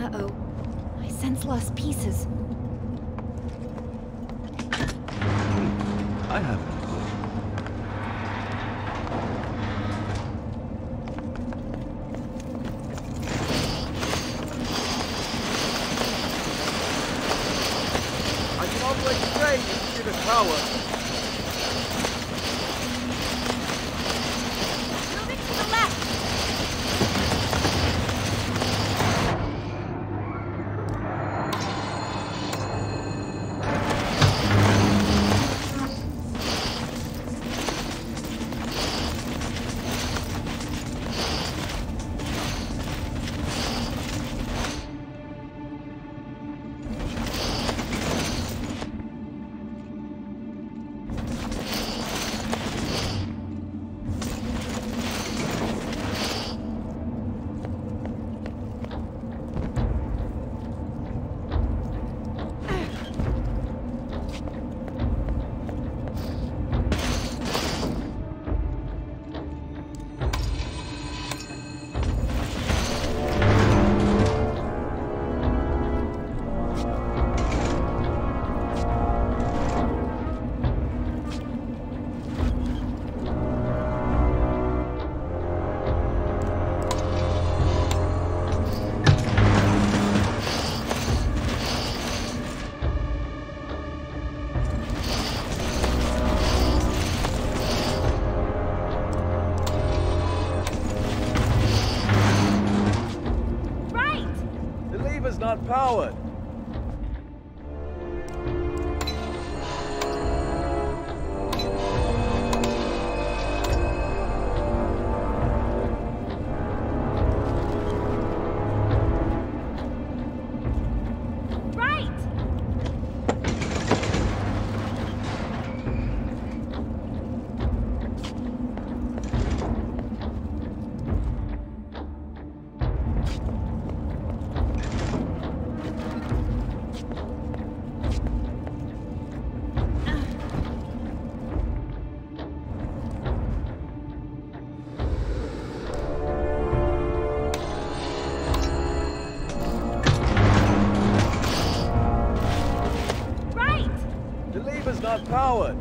Uh-oh. I sense lost pieces. I have it. I can operate the train to the tower. Moving to the left! Not powered. Not powered.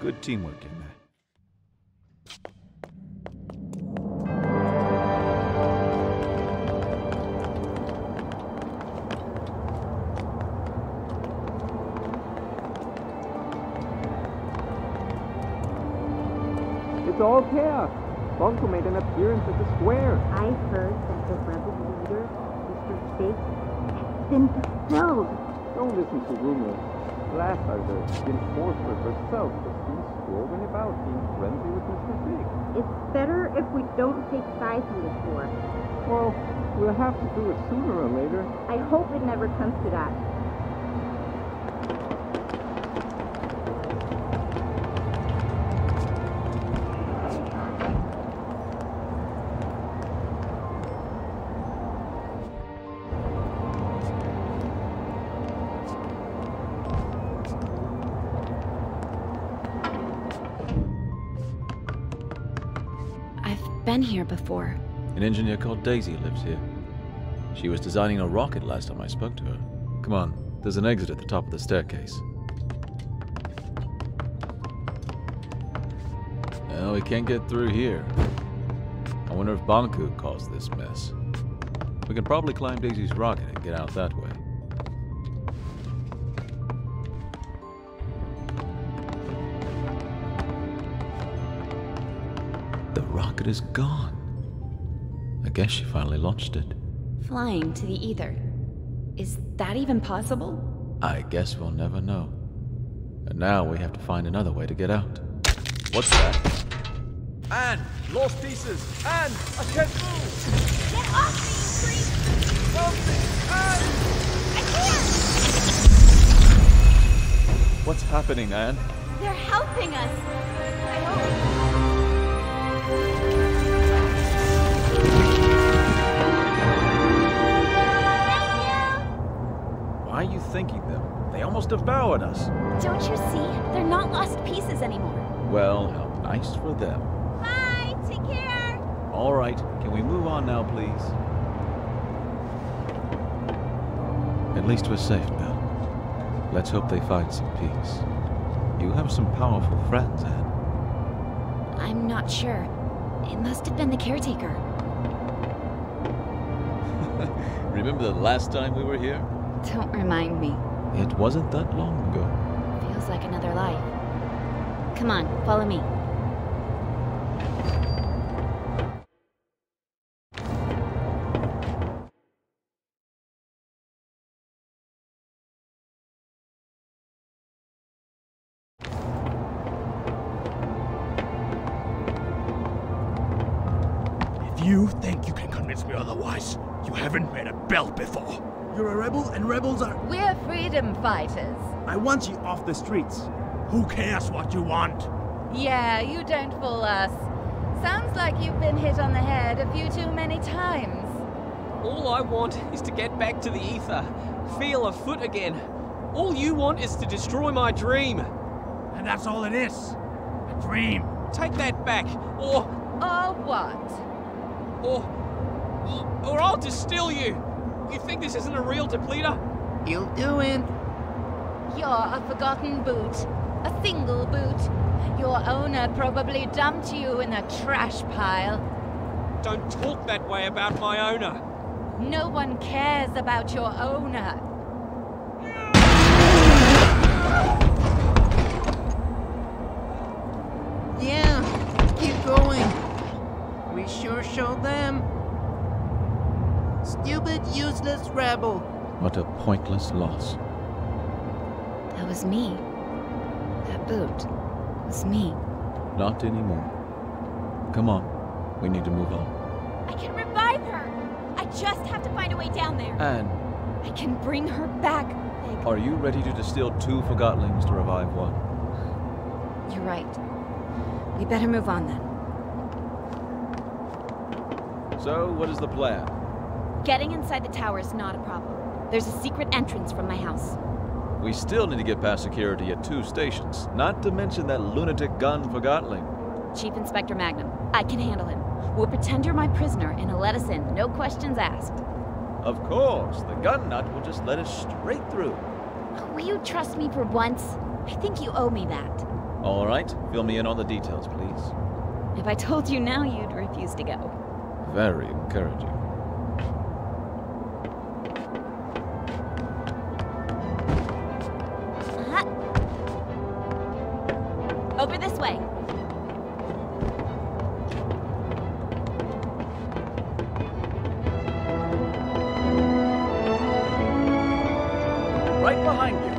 Good teamwork in there. It's all chaos. Bunko made an appearance at the square. I've heard that the rebel leader, Mr. Fig, has been killed. Don't listen to rumors. Last I heard, the enforcer herself was seen strolling about, being friendly with Mr. Fig. It's better if we don't take sides in this war. Well, we'll have to do it sooner or later. I hope it never comes to that. been here before. An engineer called Daisy lives here. She was designing a rocket last time I spoke to her. Come on, there's an exit at the top of the staircase. No, we can't get through here. I wonder if Banku caused this mess. We can probably climb Daisy's rocket and get out that way. The rocket is gone. I guess she finally launched it. Flying to the ether. Is that even possible? I guess we'll never know. And now we have to find another way to get out. What's that? Anne! Lost pieces! Anne! I can't move! Get off me, you creep! Help me! Anne! I can't! What's happening, Anne? They're helping us. I hope. Why are you thinking them? They almost devoured us. Don't you see? They're not lost pieces anymore. Well, how nice for them. Bye! Take care! All right, can we move on now, please? At least we're safe now. Let's hope they find some peace. You have some powerful friends, Anne. I'm not sure. It must have been the caretaker. Remember the last time we were here? Don't remind me. It wasn't that long ago. Feels like another life. Come on, follow me. If you think you can convince me otherwise, you haven't made a belt before. You're a rebel, and rebels are... We're freedom fighters. I want you off the streets. Who cares what you want? Yeah, you don't fool us. Sounds like you've been hit on the head a few too many times. All I want is to get back to the ether, feel a foot again. All you want is to destroy my dream. And that's all it is. A dream. Take that back, or what? or I'll distill you. You think this isn't a real depleter? You'll do it. You're a forgotten boot. A single boot. Your owner probably dumped you in a trash pile. Don't talk that way about my owner. No one cares about your owner. Yeah, keep going. We sure showed them. Stupid, useless rebel. What a pointless loss. That was me. That boot was me. Not anymore. Come on, we need to move on. I can revive her! I just have to find a way down there. Anne, I can bring her back, Pig. are you ready to distill 2 Forgottlings to revive 1? You're right. We better move on then. So, what is the plan? Getting inside the tower is not a problem. There's a secret entrance from my house. We still need to get past security at 2 stations, not to mention that lunatic gun Forgottling. Chief Inspector Magnum, I can handle him. We'll pretend you're my prisoner and he'll let us in, no questions asked. Of course, the gun nut will just let us straight through. Will you trust me for once? I think you owe me that. All right, fill me in on the details, please. If I told you now, you'd refuse to go. Very encouraging. Over this way. Right behind you.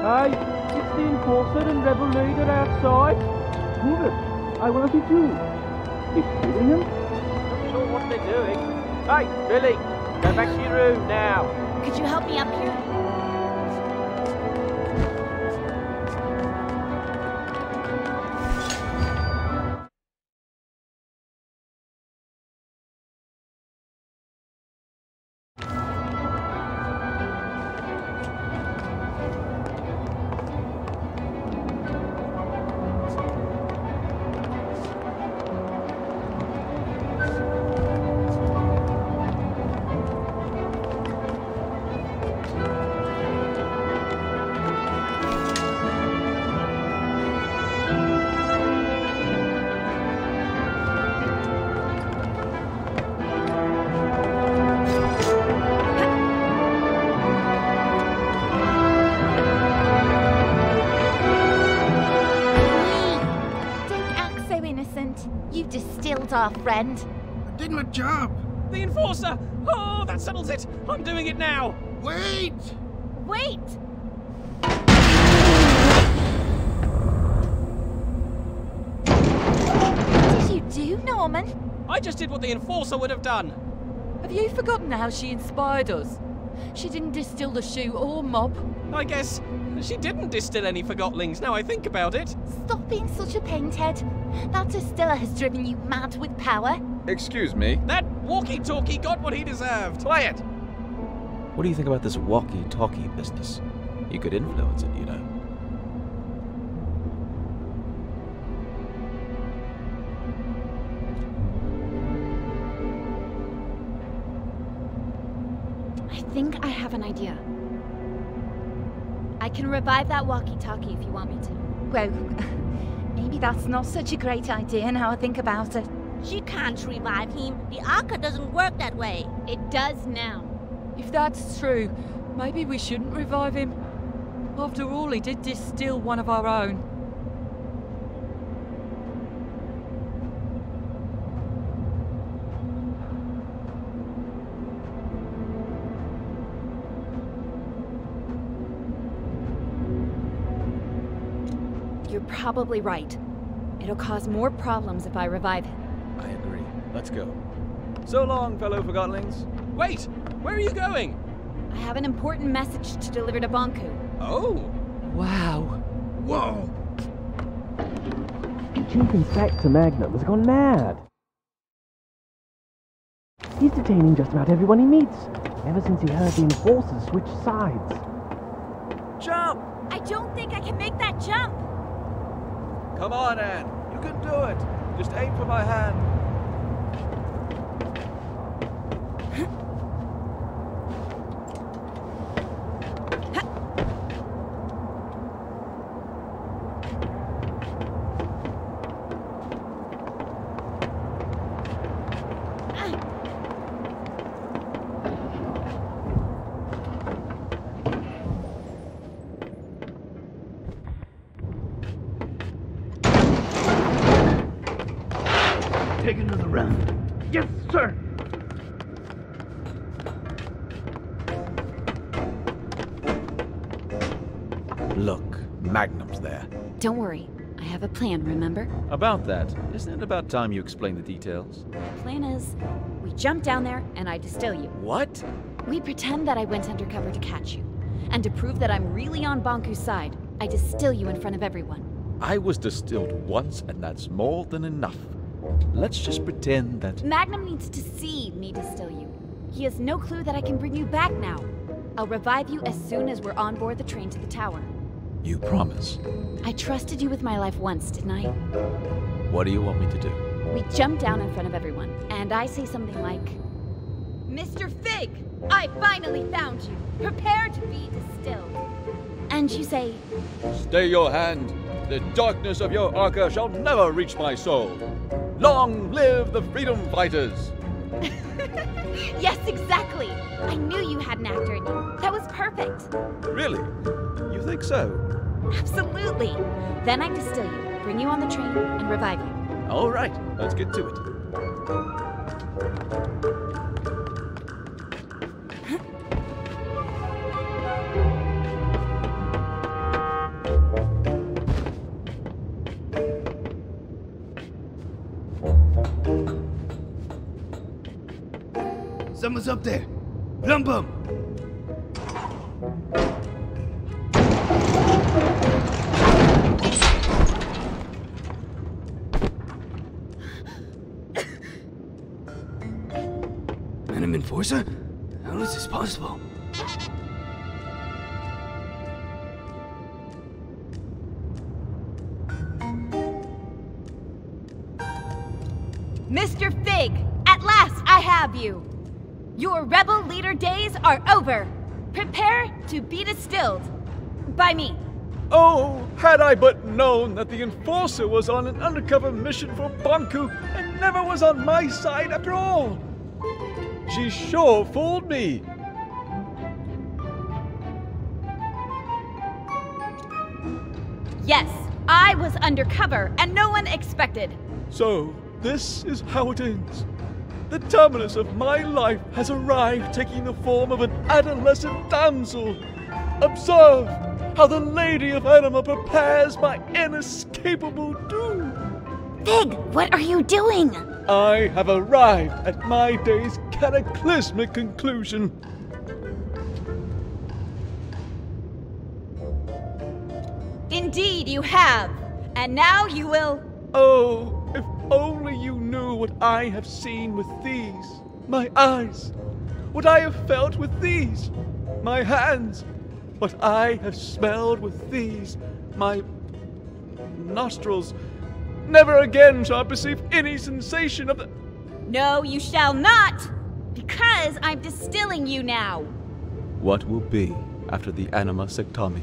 Hey, it's the enforcer and rebel leader outside. Move it. I want to do. It's hitting him. Not sure what they're doing. Hey, Billy, go back to your room now. Could you help me up here? innocent. You distilled our friend. I did my job. The enforcer! Oh, that settles it! I'm doing it now! Wait! Wait! What did you do, Norman? I just did what the enforcer would have done. Have you forgotten how she inspired us? She didn't distill the shoe or mob. I guess she didn't distill any Forgotlings, now I think about it. Stop being such a painthead. That distiller has driven you mad with power. Excuse me. That walkie-talkie got what he deserved. Quiet! What do you think about this walkie-talkie business? You could influence it, you know. I think I have an idea. I can revive that walkie-talkie if you want me to. Well, maybe that's not such a great idea now I think about it. She can't revive him. The Arca doesn't work that way. It does now. If that's true, maybe we shouldn't revive him. After all, he did distill one of our own. You're probably right. It'll cause more problems if I revive him. I agree. Let's go. So long, fellow Forgotlings. Wait, where are you going? I have an important message to deliver to Bonku. Oh. Wow. Whoa! Chief Inspector Magnum has gone mad. He's detaining just about everyone he meets, ever since he heard the enforcers switch sides. Jump! I don't think I can make that jump! Come on, Anne. You can do it. Just aim for my hand. Take another round. Yes, sir. Look, Magnum's there. Don't worry. I have a plan, remember? About that, isn't it about time you explain the details? The plan is, we jump down there and I distill you. What? We pretend that I went undercover to catch you. And to prove that I'm really on Bonku's side, I distill you in front of everyone. I was distilled once, and that's more than enough. Let's just pretend that... Magnum needs to see me distill you. He has no clue that I can bring you back now. I'll revive you as soon as we're on board the train to the tower. You promise? I trusted you with my life once, didn't I? What do you want me to do? We jump down in front of everyone, and I say something like, Mr. Fig, I finally found you. Prepare to be distilled. And you say, Stay your hand. The darkness of your Arca shall never reach my soul. Long live the freedom fighters! Yes, exactly. I knew you had an actor in you. That was perfect. Really? You think so? Absolutely. Then I distill you, bring you on the train, and revive you. All right, let's get to it. Someone's up there. Plump 'em. Venom Enforcer? How is this possible? Mr. Fig, at last I have you. Your rebel leader days are over. Prepare to be distilled. By me. Oh, had I but known that the Enforcer was on an undercover mission for Bonku and never was on my side after all. She sure fooled me. Yes, I was undercover and no one expected. So, this is how it ends. The terminus of my life has arrived, taking the form of an adolescent damsel. Observe how the Lady of Anima prepares my inescapable doom. Fig, what are you doing? I have arrived at my day's cataclysmic conclusion. Indeed, you have. And now you will... Oh, if only you knew what I have seen with these, my eyes. What I have felt with these, my hands. What I have smelled with these, my nostrils. Never again shall I perceive any sensation of the... No, you shall not! Because I'm distilling you now. What will be after the anima sectami?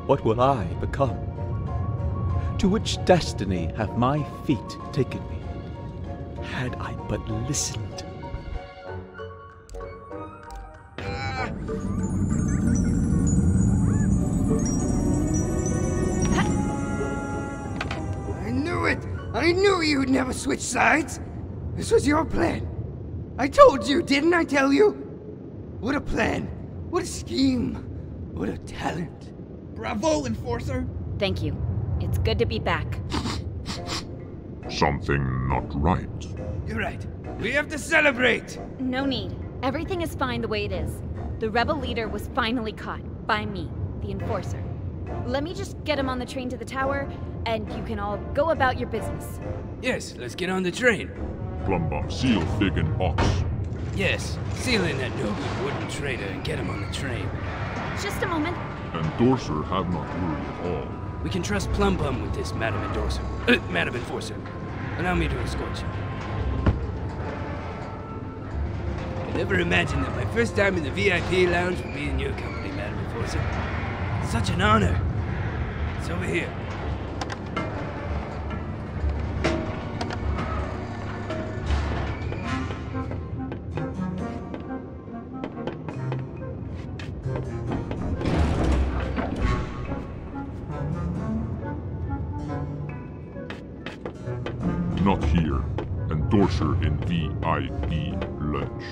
What will I become? To which destiny have my feet taken me? Had I but listened. I knew it! I knew you'd never switch sides! This was your plan. I told you, didn't I tell you? What a plan. What a scheme. What a talent. Bravo, Enforcer! Thank you. It's good to be back. Something not right. You're right. We have to celebrate! No need. Everything is fine the way it is. The rebel leader was finally caught. By me, the Enforcer. Let me just get him on the train to the tower, and you can all go about your business. Yes, let's get on the train. Plumbum, seal Fig and Ox. Yes, seal in that no-good wooden traitor and get him on the train. Just a moment. Endorser have not worried at all. We can trust Plumbum with this, Madam Endorser. Madam Enforcer. Allow me to escort you. I never imagined that my first time in the VIP lounge would be in your company, Madam Enforcer. Such an honor. It's over here. Not here. Endorser in VIP lunch.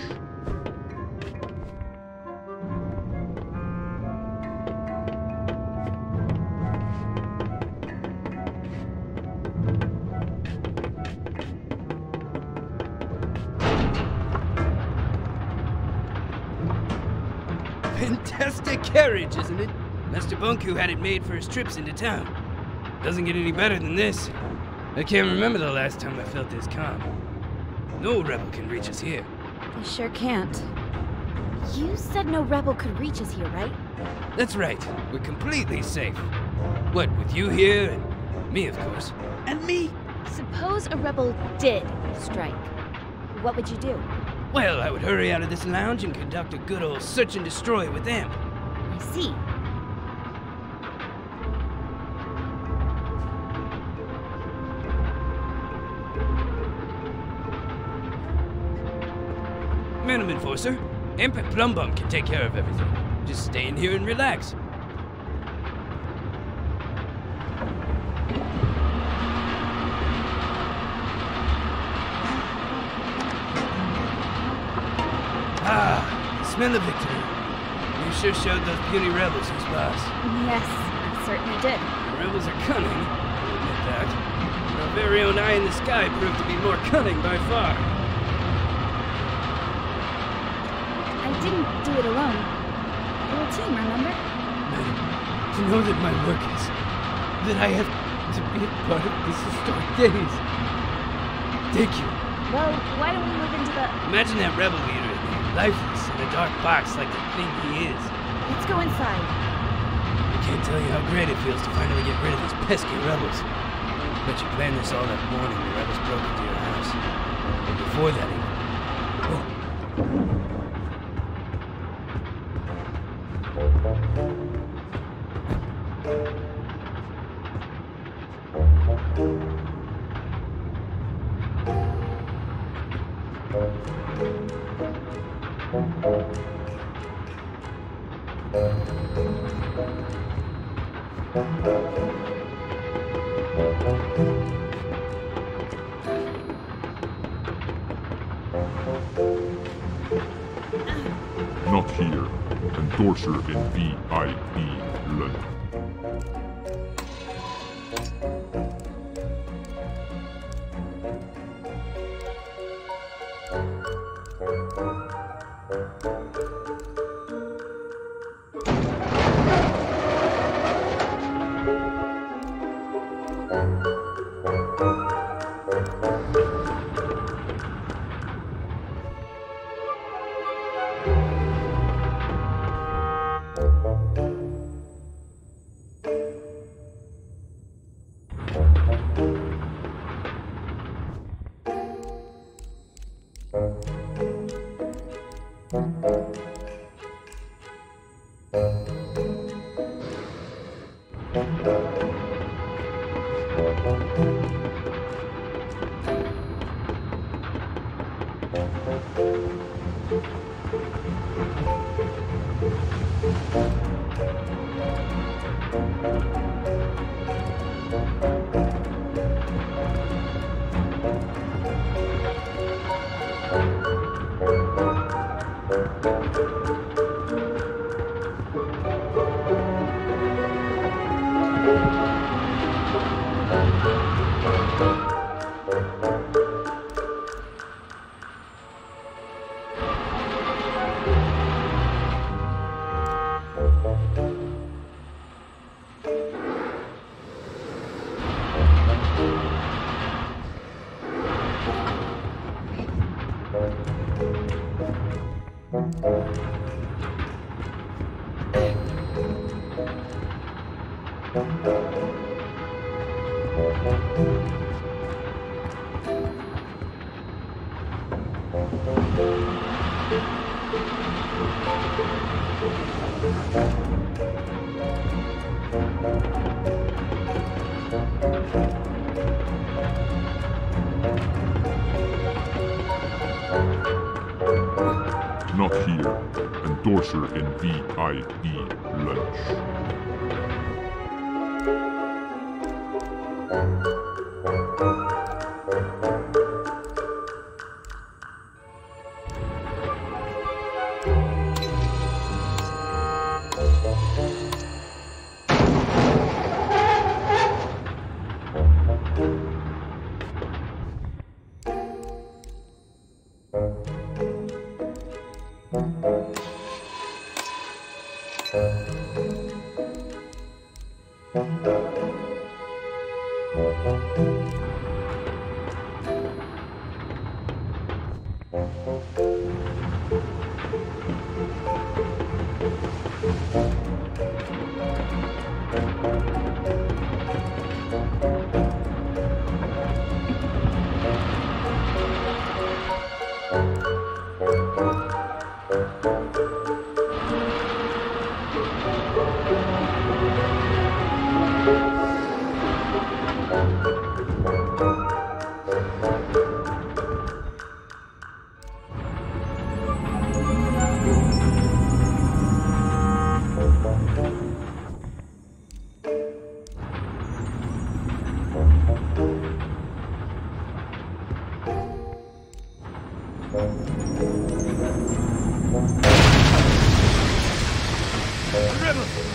Fantastic carriage, isn't it? Master Bunku had it made for his trips into town. Doesn't get any better than this. I can't remember the last time I felt this calm. No rebel can reach us here. They sure can't. You said no rebel could reach us here, right? That's right. We're completely safe. What, with you here and me, of course. And me? Suppose a rebel did strike. What would you do? Well, I would hurry out of this lounge and conduct a good old search and destroy with them. I see. Madam Enforcer, Imp and Plumbum can take care of everything. Just stay in here and relax. Ah, smell of victory. You sure showed those puny rebels who's boss. Yes, I certainly did. The rebels are cunning, I'll admit that. But our very own eye in the sky proved to be more cunning by far. I didn't do it alone. We're a team, remember? Madam, to know that my work is... that I have to be a part of this historic days. Thank you. Well, why don't we move into the... Imagine that rebel leader in there, lifeless in a dark box like the thing he is. Let's go inside. I can't tell you how great it feels to finally get rid of these pesky rebels. Bet you planned this all that morning the rebels broke into your house. But before that even... Oh. here. Endorser in VIP lunch. Not here. Endorser in VIP lunch.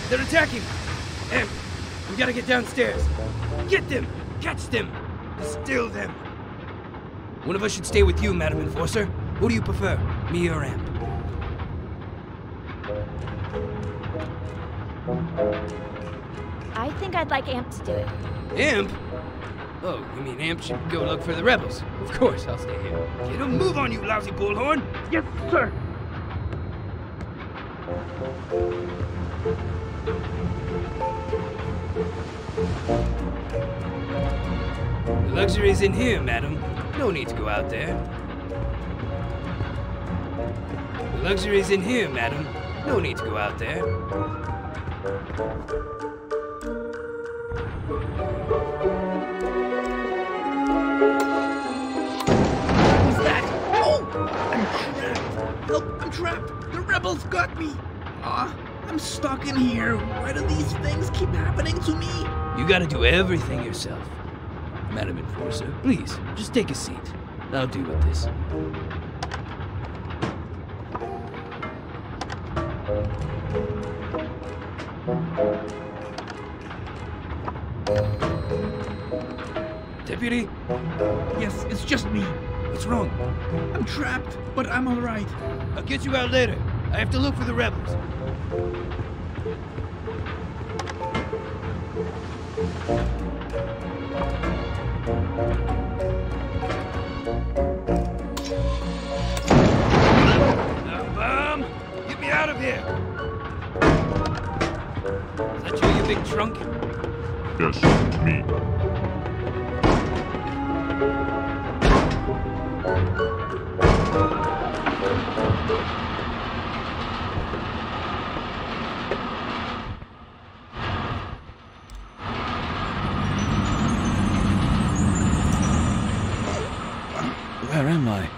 They're attacking! Em, we gotta get downstairs. Get them! Catch them! Distill them! One of us should stay with you, Madam Enforcer. Who do you prefer, me or Amp? I think I'd like Amp to do it. Amp? Oh, you mean Amp should go look for the rebels? Of course, I'll stay here. Get a move on, you lousy bullhorn! Yes, sir. The luxury's in here, madam. No need to go out there. The luxury's in here, madam. No need to go out there. What's that? Oh! I'm trapped! Help! I'm trapped! The rebels got me! I'm stuck in here. Why do these things keep happening to me? You gotta do everything yourself. Madam Enforcer, please, just take a seat. I'll deal with this. Deputy? Yes, it's just me. What's wrong? I'm trapped, but I'm alright. I'll get you out later. I have to look for the rebels. Bomb! Get me out of here! Is that you, you big trunk? Yes, me. Where am I?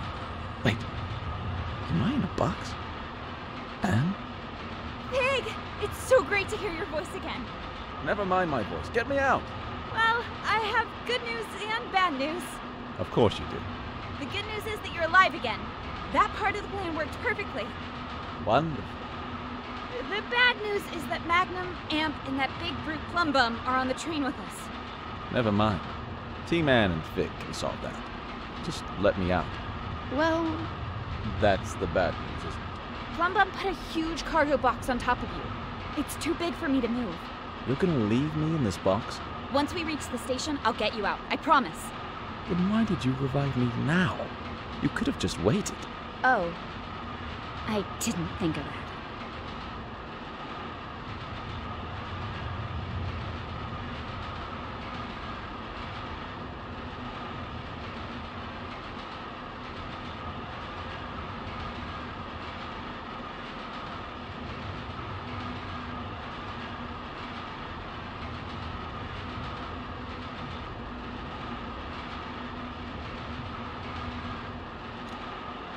Wait, am I in a box? Anne? Pig! It's so great to hear your voice again. Never mind my voice. Get me out. Well, I have good news and bad news. Of course you do. The good news is that you're alive again. That part of the plan worked perfectly. Wonderful. The bad news is that Magnum, Amp, and that big brute Plumbum are on the train with us. Never mind. T-Man and Fig can solve that. Just let me out. Well, That's the bad news, isn't it? Plumbum put a huge cargo box on top of you. It's too big for me to move. You're gonna leave me in this box? Once we reach the station, I'll get you out. I promise. Then why did you revive me now? You could have just waited. Oh. I didn't think of that.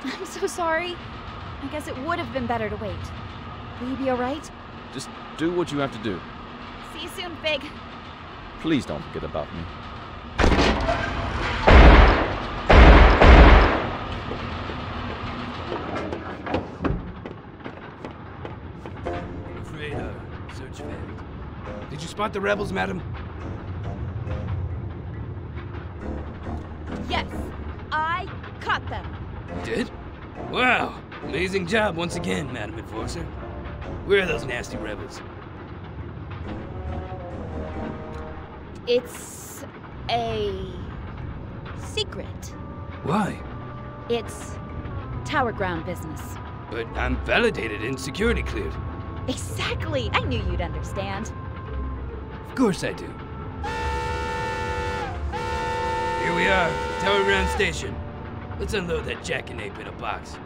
I'm so sorry. I guess it would have been better to wait. Will you be alright? Just do what you have to do. See you soon, Fig. Please don't forget about me. I'm afraid our search failed. Did you spot the rebels, madam? Yes, I caught them. Did? Wow! Amazing job once again, Madam Enforcer. Where are those nasty rebels? It's a secret. Why? It's tower ground business. But I'm validated and security cleared. Exactly. I knew you'd understand. Of course I do. Here we are, Tower Ground Station. Let's unload that jackknape in a box.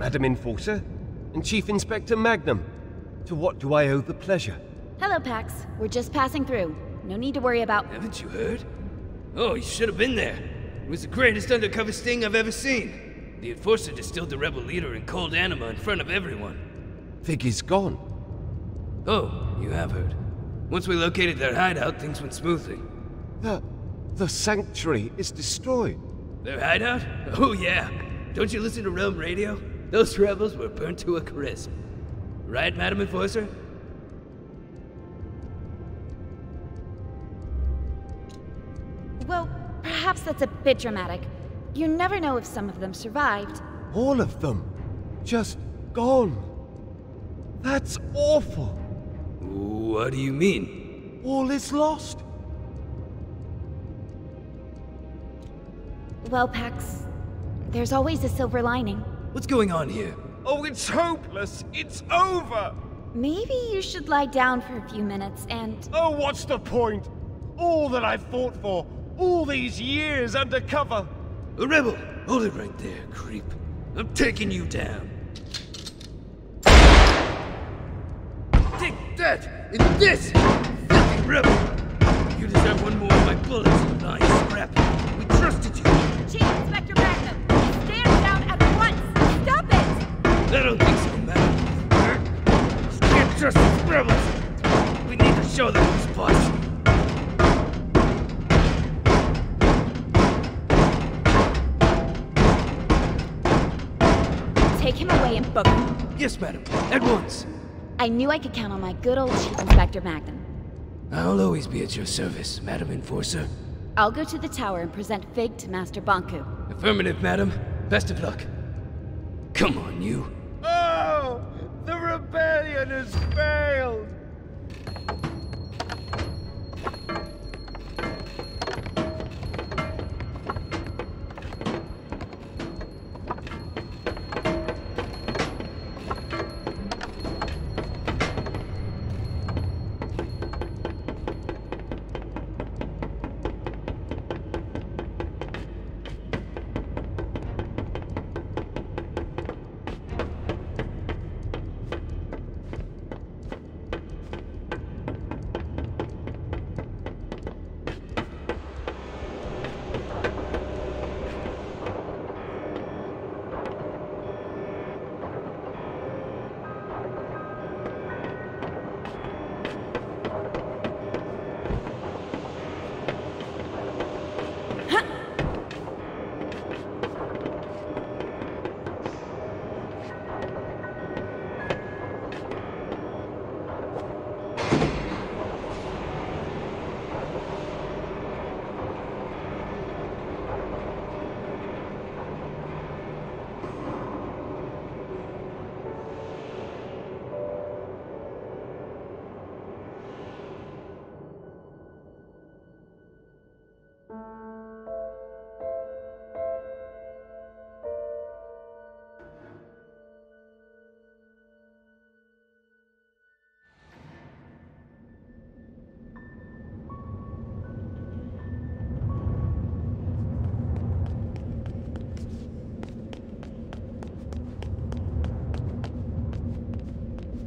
Madam Enforcer, and Chief Inspector Magnum. To what do I owe the pleasure? Hello, Pax. We're just passing through. No need to worry about... Haven't you heard? Oh, you should have been there. It was the greatest undercover sting I've ever seen. The Enforcer distilled the rebel leader in cold anima in front of everyone. Fig is gone. Oh, you have heard. Once we located their hideout, things went smoothly. The sanctuary is destroyed. Their hideout? Oh yeah. Don't you listen to Realm Radio? Those rebels were burnt to a crisp. Right, Madam Enforcer? Well, perhaps that's a bit dramatic. You never know if some of them survived. All of them? Just gone? That's awful. What do you mean? All is lost. Well, Pax, there's always a silver lining. What's going on here? Oh, it's hopeless. It's over. Maybe you should lie down for a few minutes and... Oh, what's the point? All that I've fought for, all these years undercover. A rebel! Hold it right there, creep. I'm taking you down. Take that! And this! Fucking rebel! You deserve one more of my bullets, you lying scrap. We trusted you. Chief Inspector Magnum, stand down at once! Stop it! I don't think so, madam. Just can't trust these rebels. We need to show them who's boss. Take him away and book him. Yes, madam. At once. I knew I could count on my good old Chief Inspector Magnum. I'll always be at your service, Madam Enforcer. I'll go to the tower and present Fig to Master Banku. Affirmative, madam. Best of luck. Come on, you. Oh! The rebellion has failed!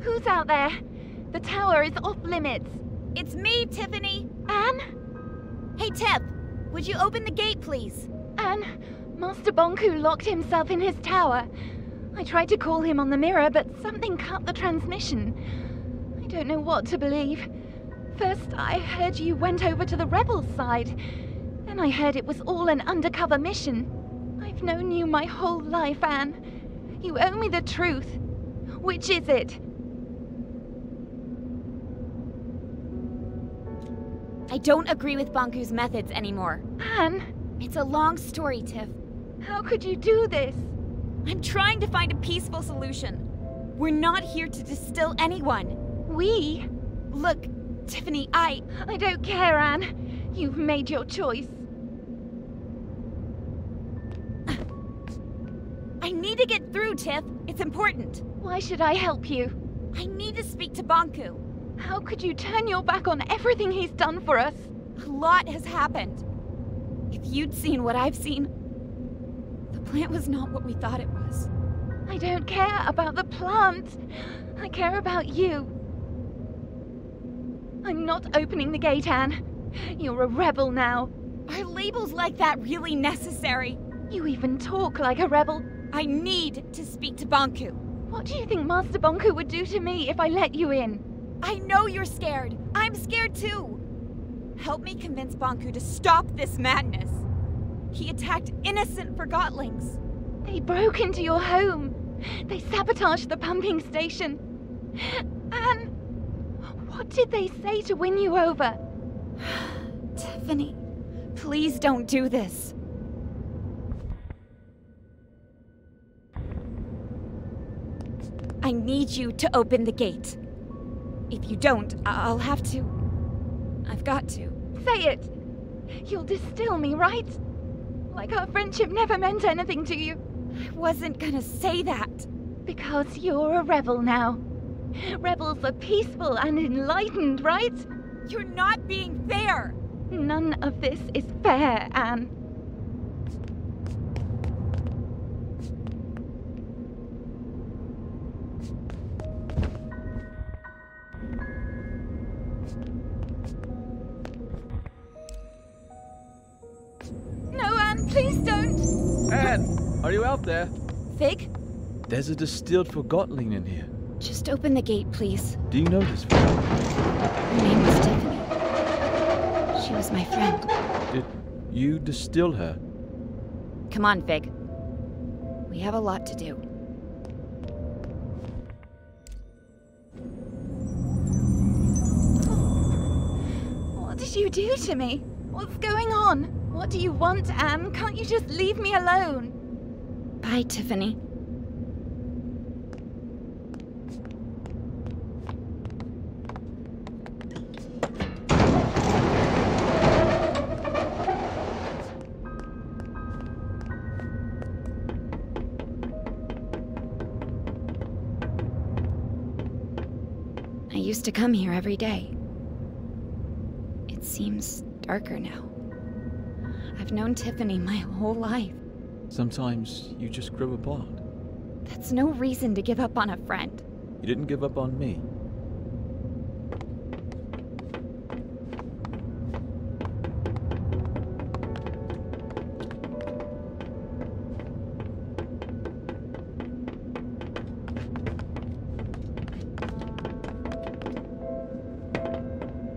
Who's out there? The tower is off limits. It's me, Tiffany. Anne? Hey, Tiff. Would you open the gate, please? Anne, Master Banku locked himself in his tower. I tried to call him on the mirror, but something cut the transmission. I don't know what to believe. First, I heard you went over to the rebels' side. Then I heard it was all an undercover mission. I've known you my whole life, Anne. You owe me the truth. Which is it? I don't agree with Banku's methods anymore. Anne? It's a long story, Tiff. How could you do this? I'm trying to find a peaceful solution. We're not here to distill anyone. We? Look, Tiffany, I don't care, Anne. You've made your choice. I need to get through, Tiff. It's important. Why should I help you? I need to speak to Banku. How could you turn your back on everything he's done for us? A lot has happened. If you'd seen what I've seen, the plant was not what we thought it was. I don't care about the plant. I care about you. I'm not opening the gate, Anne. You're a rebel now. Are labels like that really necessary? You even talk like a rebel. I need to speak to Bonku. What do you think Master Bonku would do to me if I let you in? I know you're scared. I'm scared too. Help me convince Bonku to stop this madness. He attacked innocent Forgotlings. They broke into your home. They sabotaged the pumping station. Anne, what did they say to win you over? Tiffany, please don't do this. I need you to open the gate. If you don't, I'll have to. I've got to. Say it! You'll distill me, right? Like our friendship never meant anything to you. I wasn't gonna say that. Because you're a rebel now. Rebels are peaceful and enlightened, right? You're not being fair! None of this is fair, Anne. No, Anne, please don't! Anne, are you out there? Fig? There's a distilled Forgotling in here. Just open the gate, please. Do you know this Fig? Her name was Tiffany. She was my friend. Did you distill her? Come on, Fig. We have a lot to do. What did you do to me? What's going on? What do you want, Anne? Can't you just leave me alone? Bye, Tiffany. I used to come here every day. It seems darker now. I've known Tiffany my whole life. Sometimes you just grow apart. That's no reason to give up on a friend. You didn't give up on me.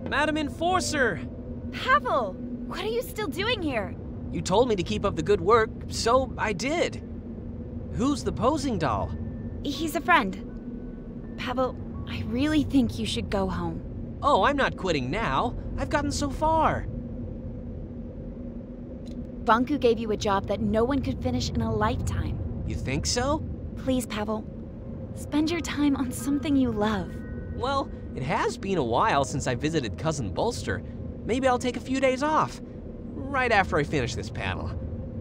Madam Enforcer! Pavel! What are you still doing here? You told me to keep up the good work, so I did. Who's the posing doll? He's a friend. Pavel, I really think you should go home. Oh, I'm not quitting now. I've gotten so far. Bonku gave you a job that no one could finish in a lifetime. You think so? Please, Pavel. Spend your time on something you love. Well, it has been a while since I visited Cousin Bolster. Maybe I'll take a few days off. Right after I finish this panel.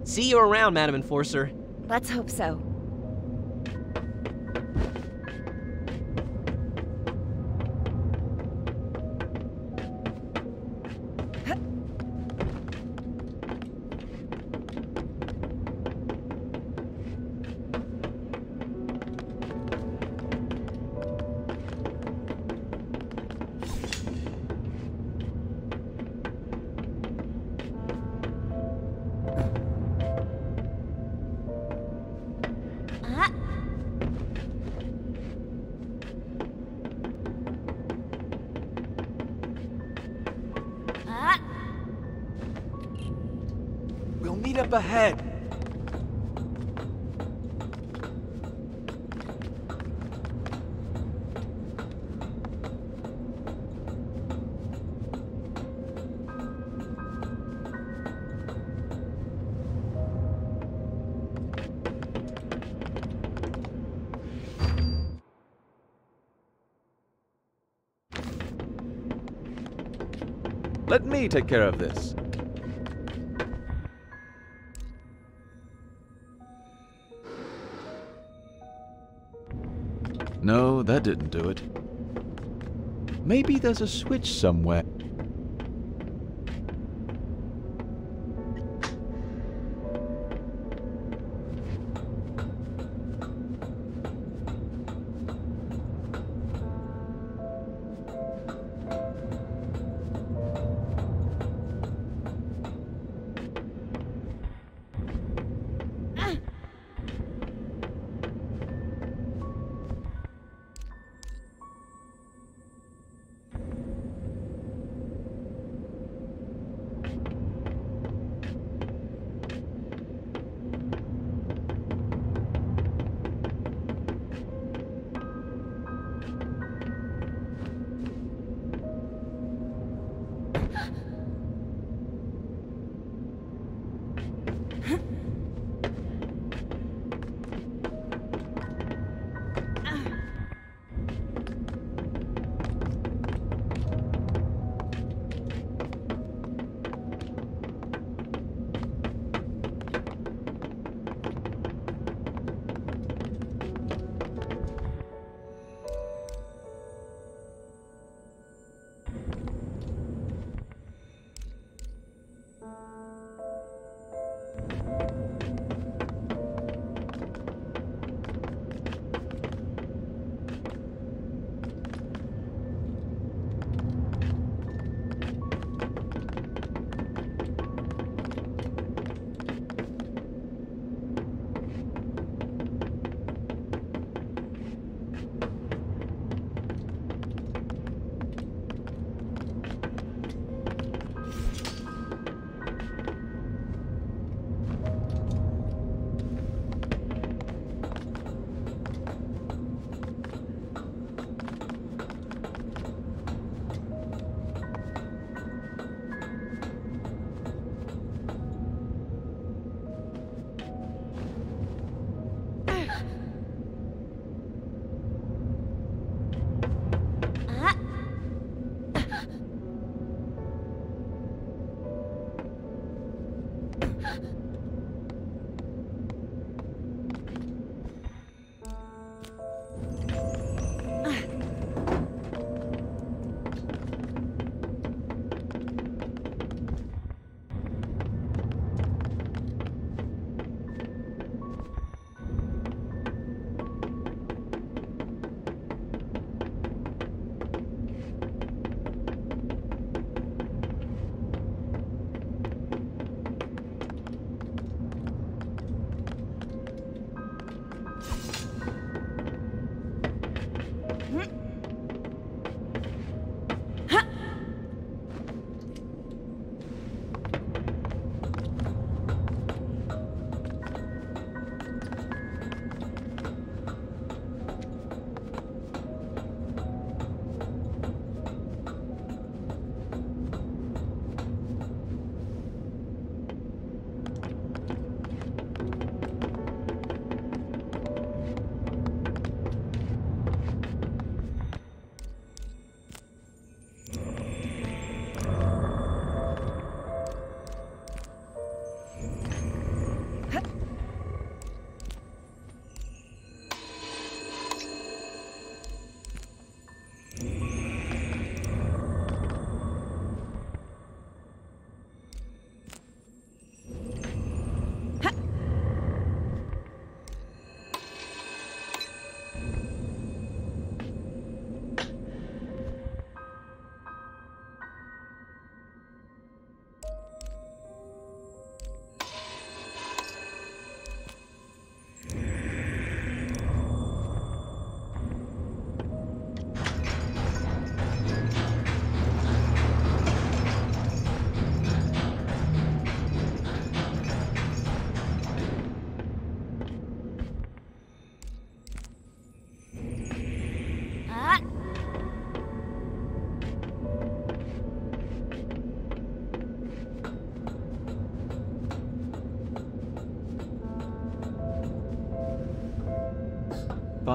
See you around, Madam Enforcer. Let's hope so. We'll meet up ahead. Let me take care of this. No, that didn't do it. Maybe there's a switch somewhere.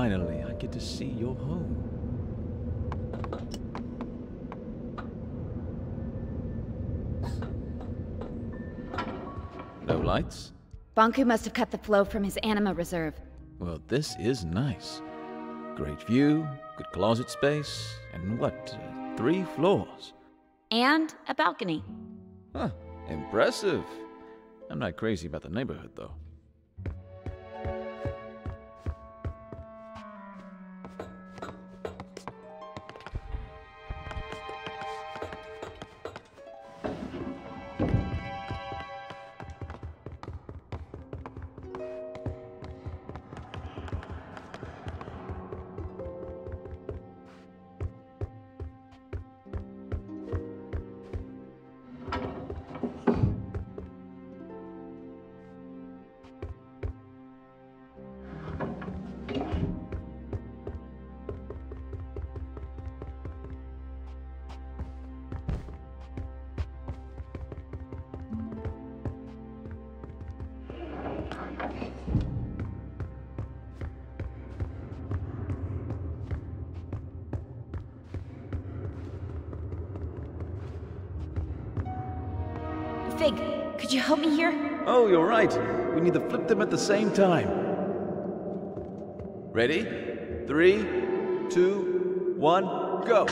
Finally, I get to see your home. No lights? Bonku must have cut the flow from his anima reserve. Well, this is nice. Great view, good closet space, and what, 3 floors? And a balcony. Huh, impressive. I'm not crazy about the neighborhood, though. Fig, could you help me here? Oh, you're right. We need to flip them at the same time. Ready? 3, 2, 1, go!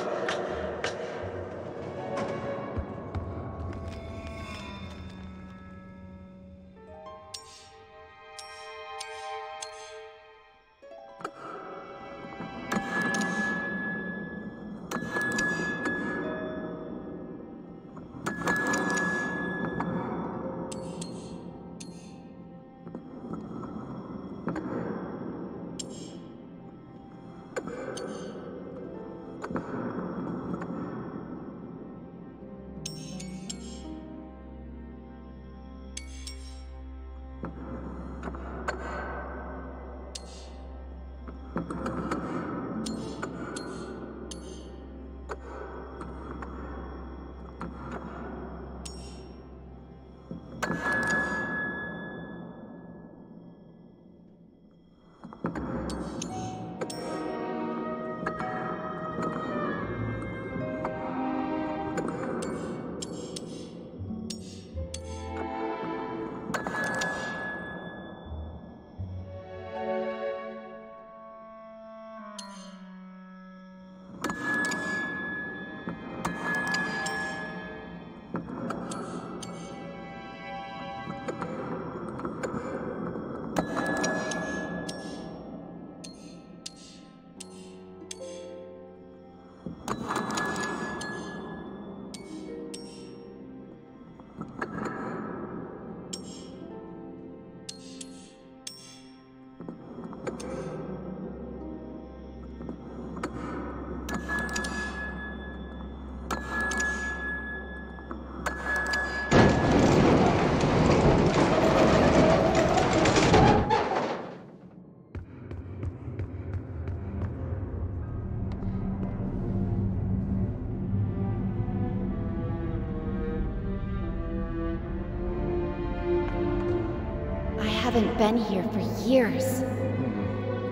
I haven't been here for years.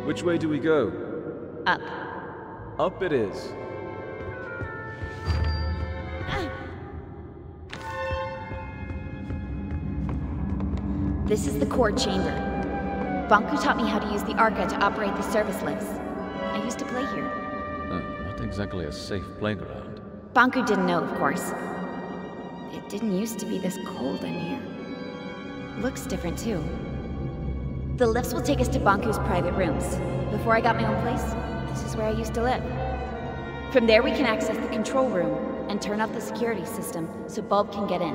Which way do we go? Up. Up it is. This is the core chamber. Bonku taught me how to use the Arca to operate the service lifts. I used to play here. Not exactly a safe playground. Bonku didn't know, of course. It didn't used to be this cold in here. Looks different, too. The lifts will take us to Bonku's private rooms. Before I got my own place, this is where I used to live. From there we can access the control room and turn off the security system so Bulb can get in.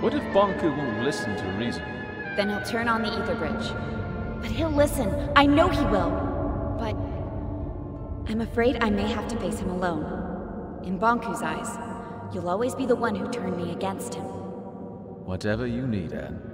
What if Bonku won't listen to reason? Then he'll turn on the ether bridge. But he'll listen. I know he will. But I'm afraid I may have to face him alone. In Bonku's eyes, you'll always be the one who turned me against him. Whatever you need, Anne.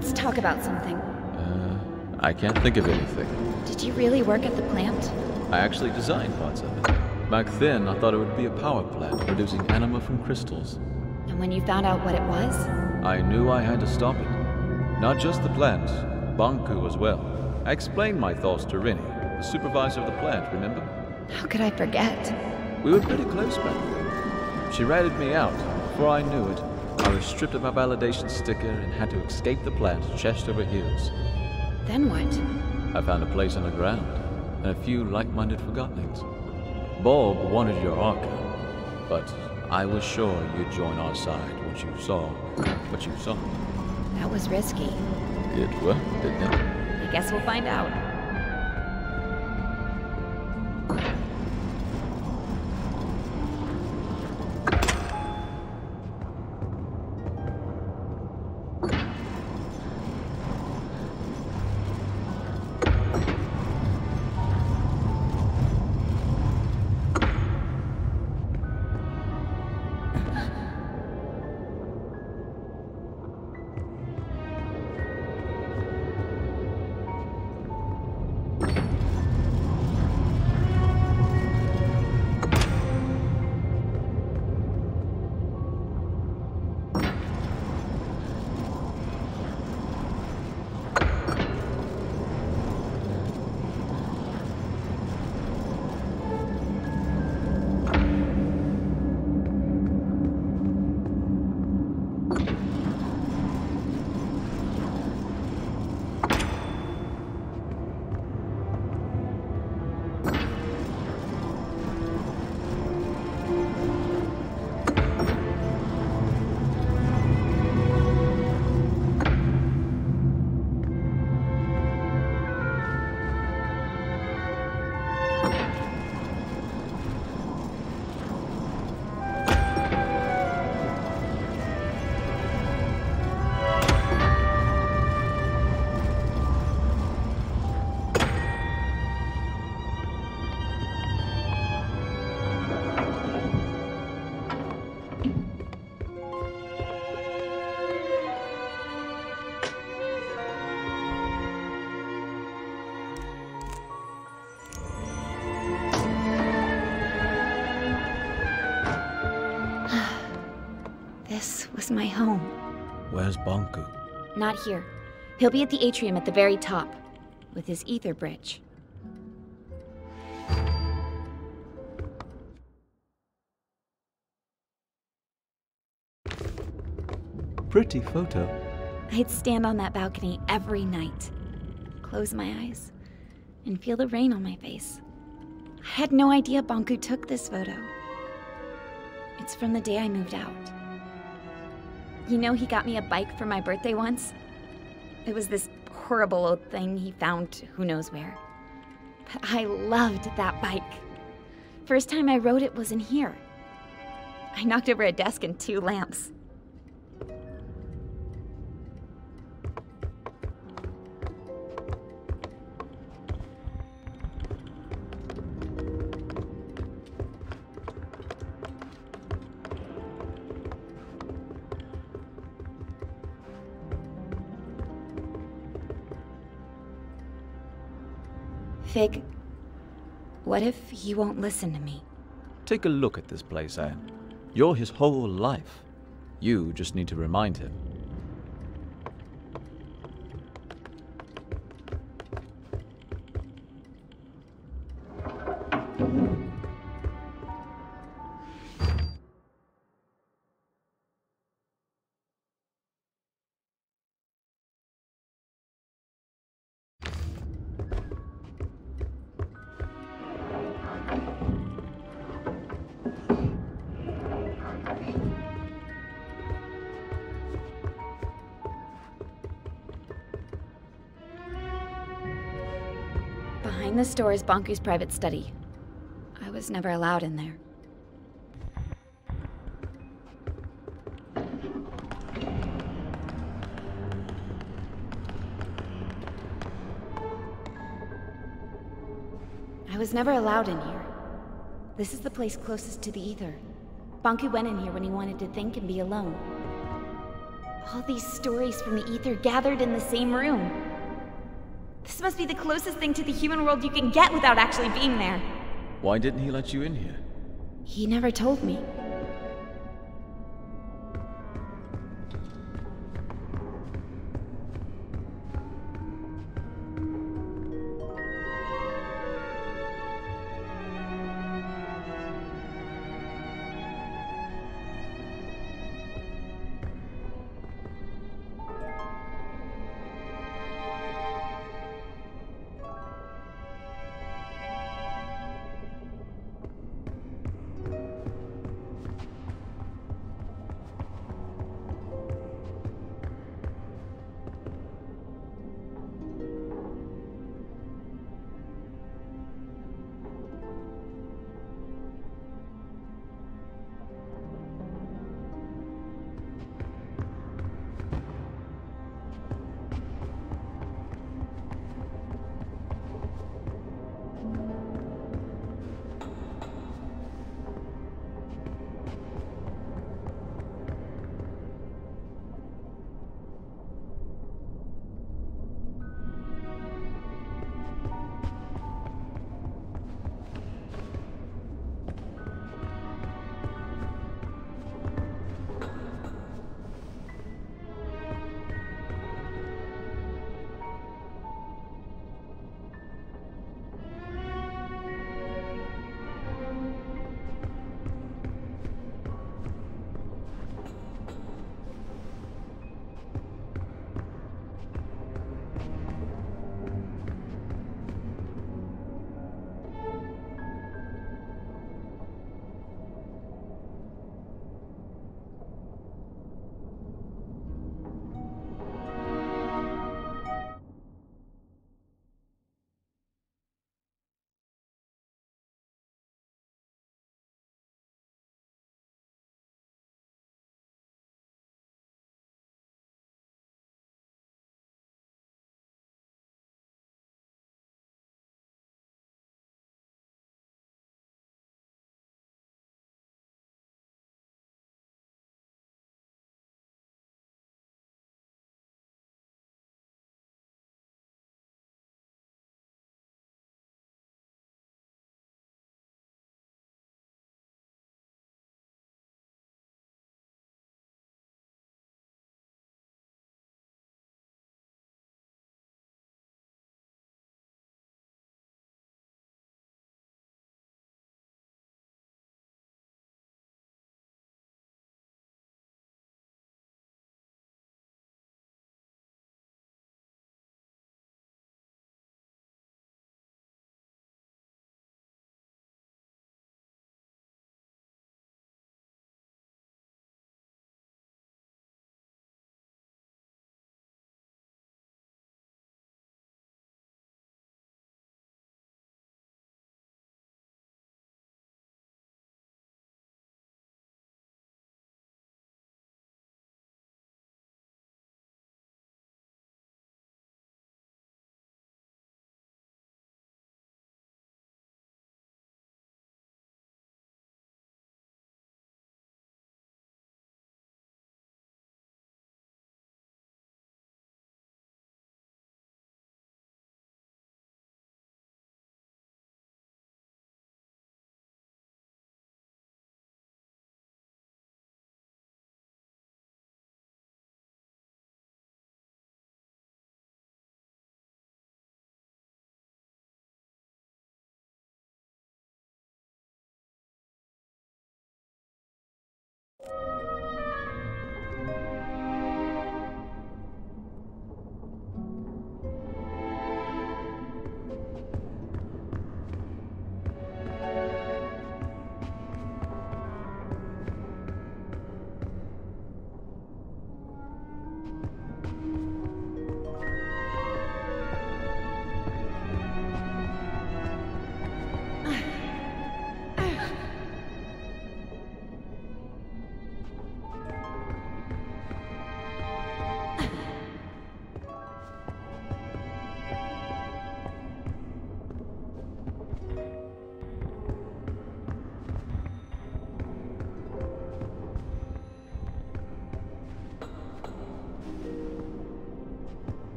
Let's talk about something. I can't think of anything. Did you really work at the plant? I actually designed parts of it. Back then, I thought it would be a power plant producing anima from crystals. And when you found out what it was? I knew I had to stop it. Not just the plant, Banku as well. I explained my thoughts to Rini, the supervisor of the plant, remember? How could I forget? We were pretty close back then. She ratted me out. Before I knew it, I was stripped of my validation sticker and had to escape the plant chest over heels. Then what? I found a place underground, and a few like-minded Forgottonings. Bob wanted your Arca, but I was sure you'd join our side once you saw what you saw. That was risky. It worked, didn't it? I guess we'll find out. This was my home. Where's Banku? Not here. He'll be at the atrium at the very top, with his ether bridge. Pretty photo. I'd stand on that balcony every night, close my eyes, and feel the rain on my face. I had no idea Banku took this photo. It's from the day I moved out. You know, he got me a bike for my birthday once? It was this horrible old thing he found who knows where. But I loved that bike. First time I rode it was in here. I knocked over a desk and 2 lamps. Fig, what if he won't listen to me? Take a look at this place, Anne. You're his whole life. You just need to remind him. Behind this door is Banku's private study. I was never allowed in there. I was never allowed in here. This is the place closest to the ether. Banku went in here when he wanted to think and be alone. All these stories from the ether gathered in the same room. This must be the closest thing to the human world you can get without actually being there. Why didn't he let you in here? He never told me.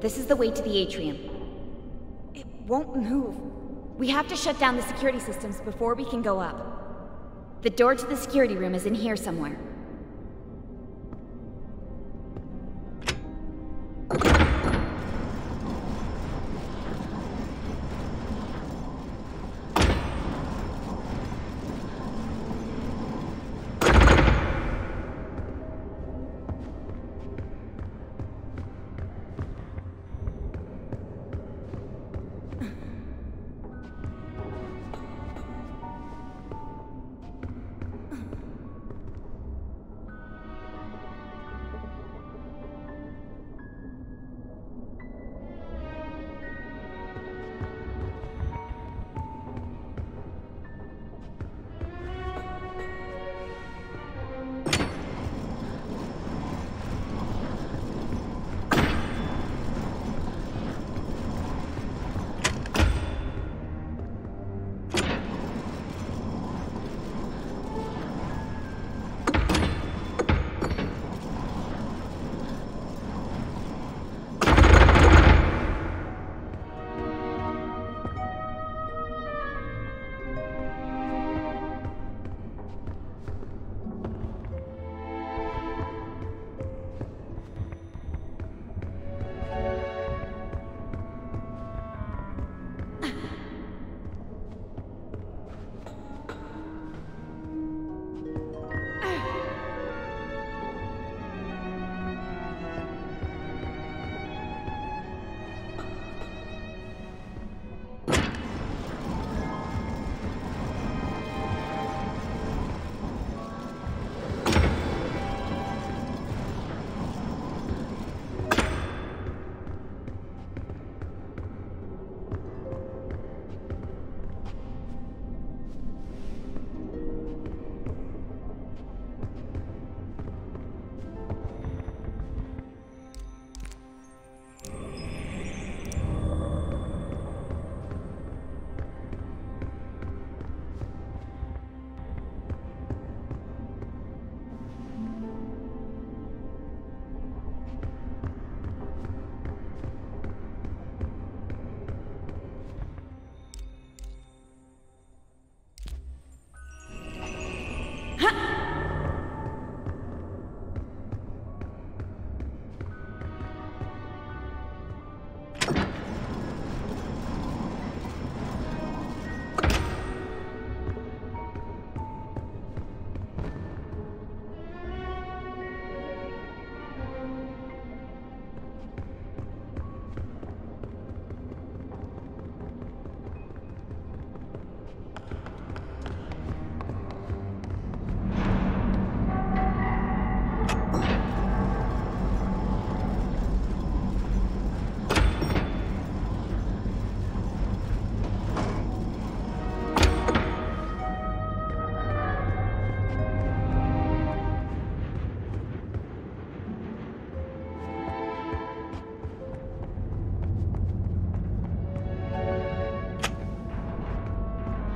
This is the way to the atrium. It won't move. We have to shut down the security systems before we can go up. The door to the security room is in here somewhere.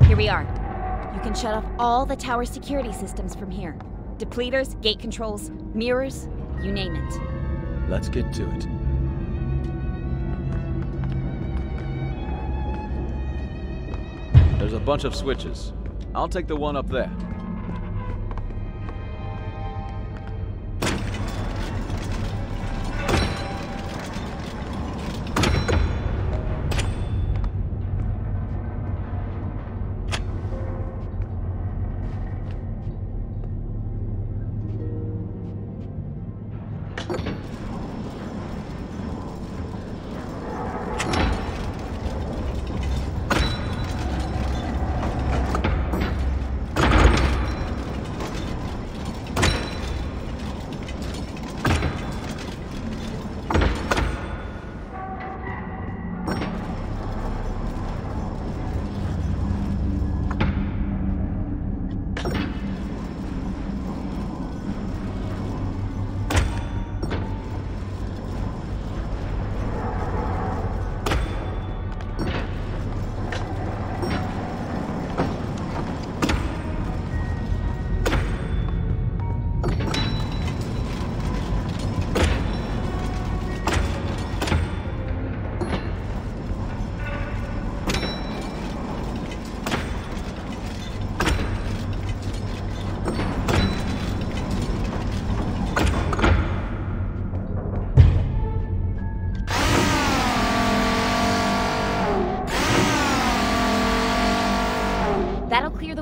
Here we are. You can shut off all the tower security systems from here. Depleters, gate controls, mirrors, you name it. Let's get to it. There's a bunch of switches. I'll take the one up there.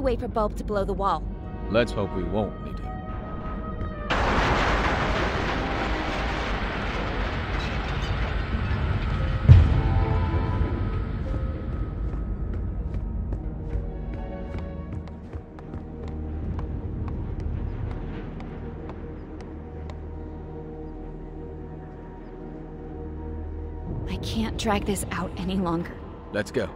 wait for Bulb to blow the wall. Let's hope we won't need him. I can't drag this out any longer. Let's go.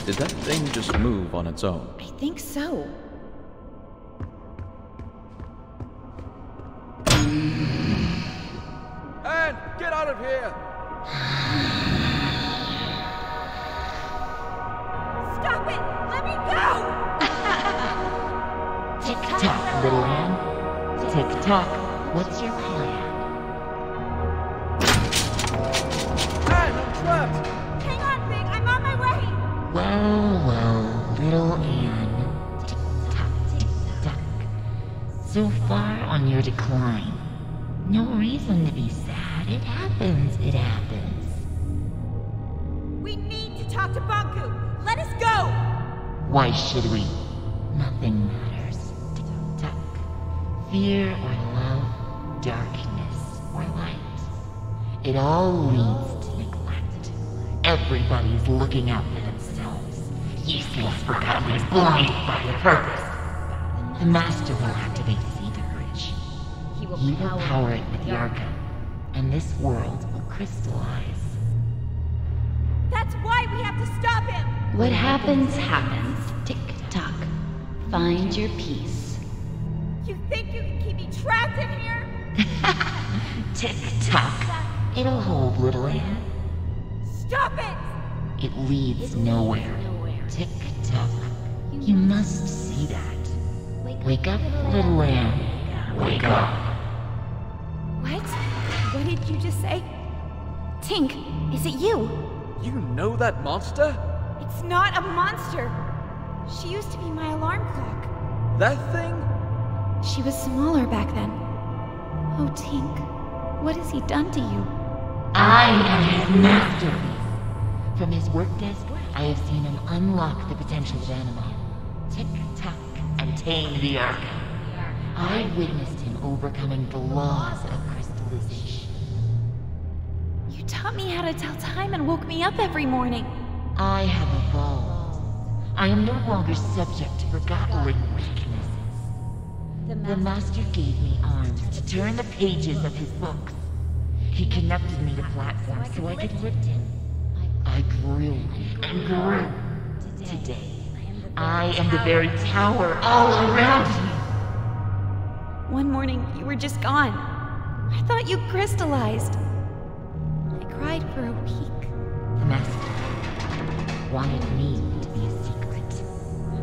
Did that thing just move on its own? I think so. Anne, get out of here! Stop it! Let me go! Tick-tock, little Anne. Tick-tock, what's your plan? Anne, I'm trapped! Hang on, Big. I'm on my way. Well, little Anne. Tick-tock, tick-tock. So far on your decline. No reason to be sad. It happens, it happens. We need to talk to Bunku. Let us go! Why should we? Nothing matters. Tick-tock. Fear or love, darkness or light. It all leads to neglect. Everybody's looking out for themselves. Useless forgotten, blinded by the purpose. The Master will activate the bridge. He will power it with the Arca, and this world will crystallize. That's why we have to stop him! What happens, happens. Tick-tock. Find your peace. You think you can keep me trapped in here? Tick-tock. It'll hold, little Anne. Stop it! It leads nowhere. Tick-tock. You must see that. Wake up, little Anne. Wake up. What? What did you just say? Tink, is it you? You know that monster? It's not a monster. She used to be my alarm clock. That thing? She was smaller back then. Oh, Tink, what has he done to you? I am his masterpiece. From his work desk, I have seen him unlock the potential of Anima. Tick-tock and tame the Arca. I witnessed him overcoming the laws of crystallization. You taught me how to tell time and woke me up every morning. I have evolved. I am no longer subject to forgotten weaknesses. The Master gave me arms to turn the pages of his books. He connected me to platforms so I could lift him. I grew and grew. Today, I am the very tower all around you. One morning, you were just gone. I thought you crystallized. I cried for a week. The Master wanted me to be a secret.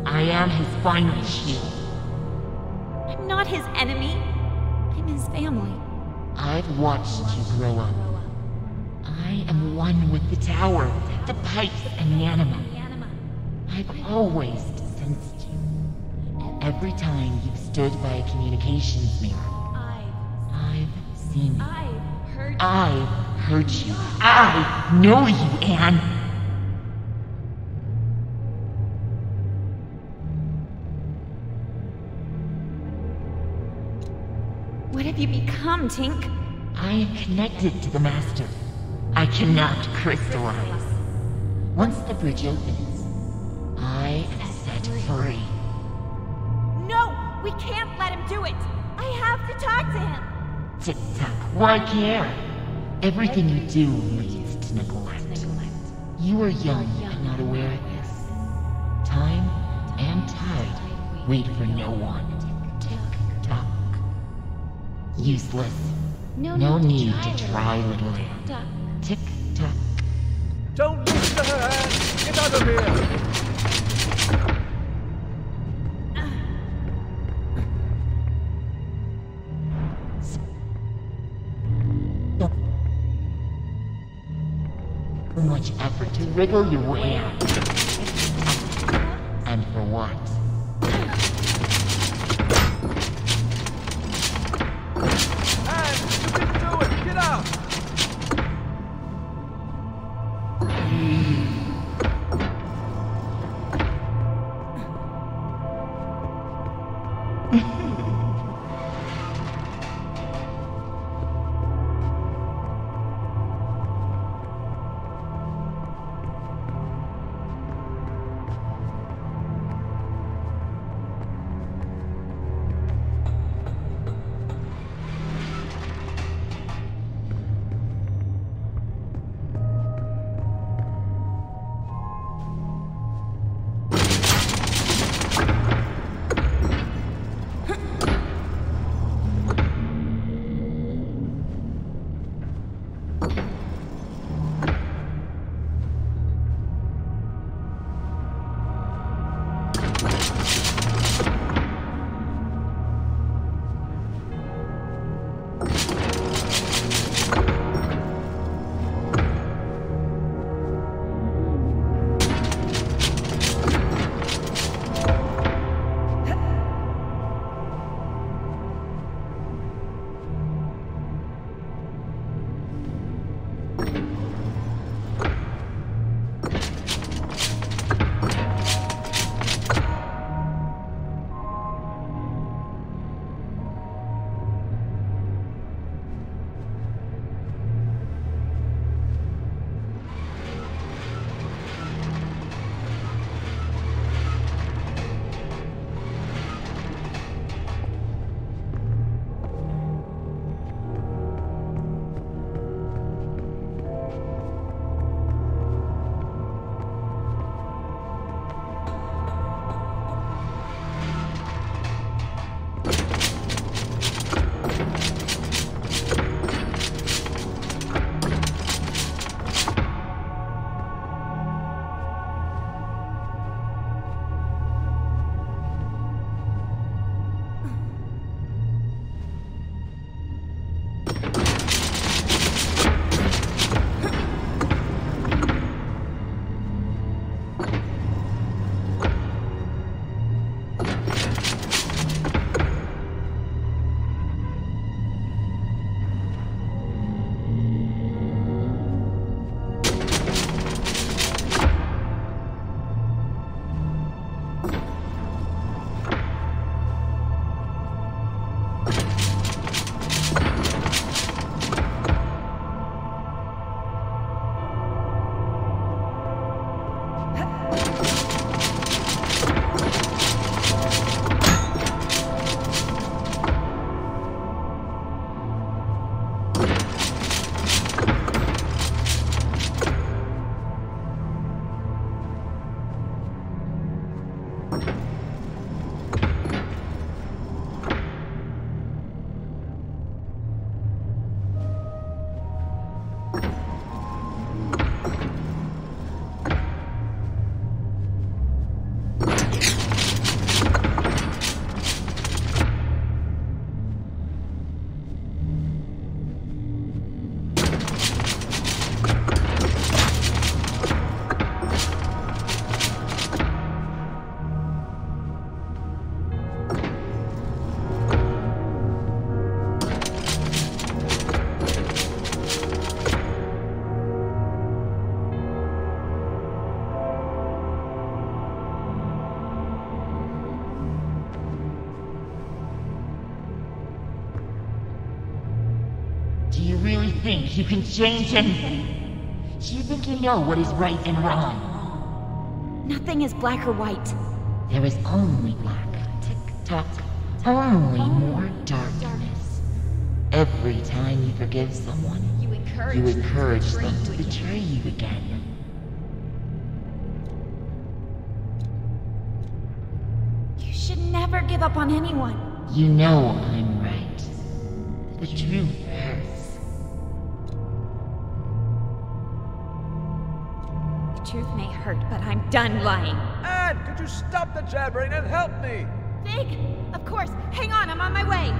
I am his final shield. I'm not his enemy. I'm his family. I've watched you grow up. I am one with the tower, the pipes, and the anima. I've always sensed you. Every time you've stood by a communications mirror, I've seen you. I've heard you. I know you, Anne. What have you become, Tink? I am connected to the Master. I cannot crystallize. Once the bridge opens, I am set free. No! We can't let him do it! I have to talk to him! Tick-tock, why care? Everything you do leads to neglect. You are young and not aware of this. Time and tide wait for no one. Tick-tock. Useless. No need to try, little Anne. Tick-tock. Don't listen to her, Anne! Get out of here! So much effort to wriggle your way out. And for what? Anne, you didn't do it! Get out! think you can change him? Do you think you know what is right and wrong? Nothing is black or white. There is only black. Tick-tock. Only more darkness. Every time you forgive someone, you encourage them to betray you again. You should never give up on anyone. You know I'm right. The truth hurts. The truth may hurt, but I'm done lying. Anne, could you stop the jabbering and help me? Fig! Of course! Hang on, I'm on my way!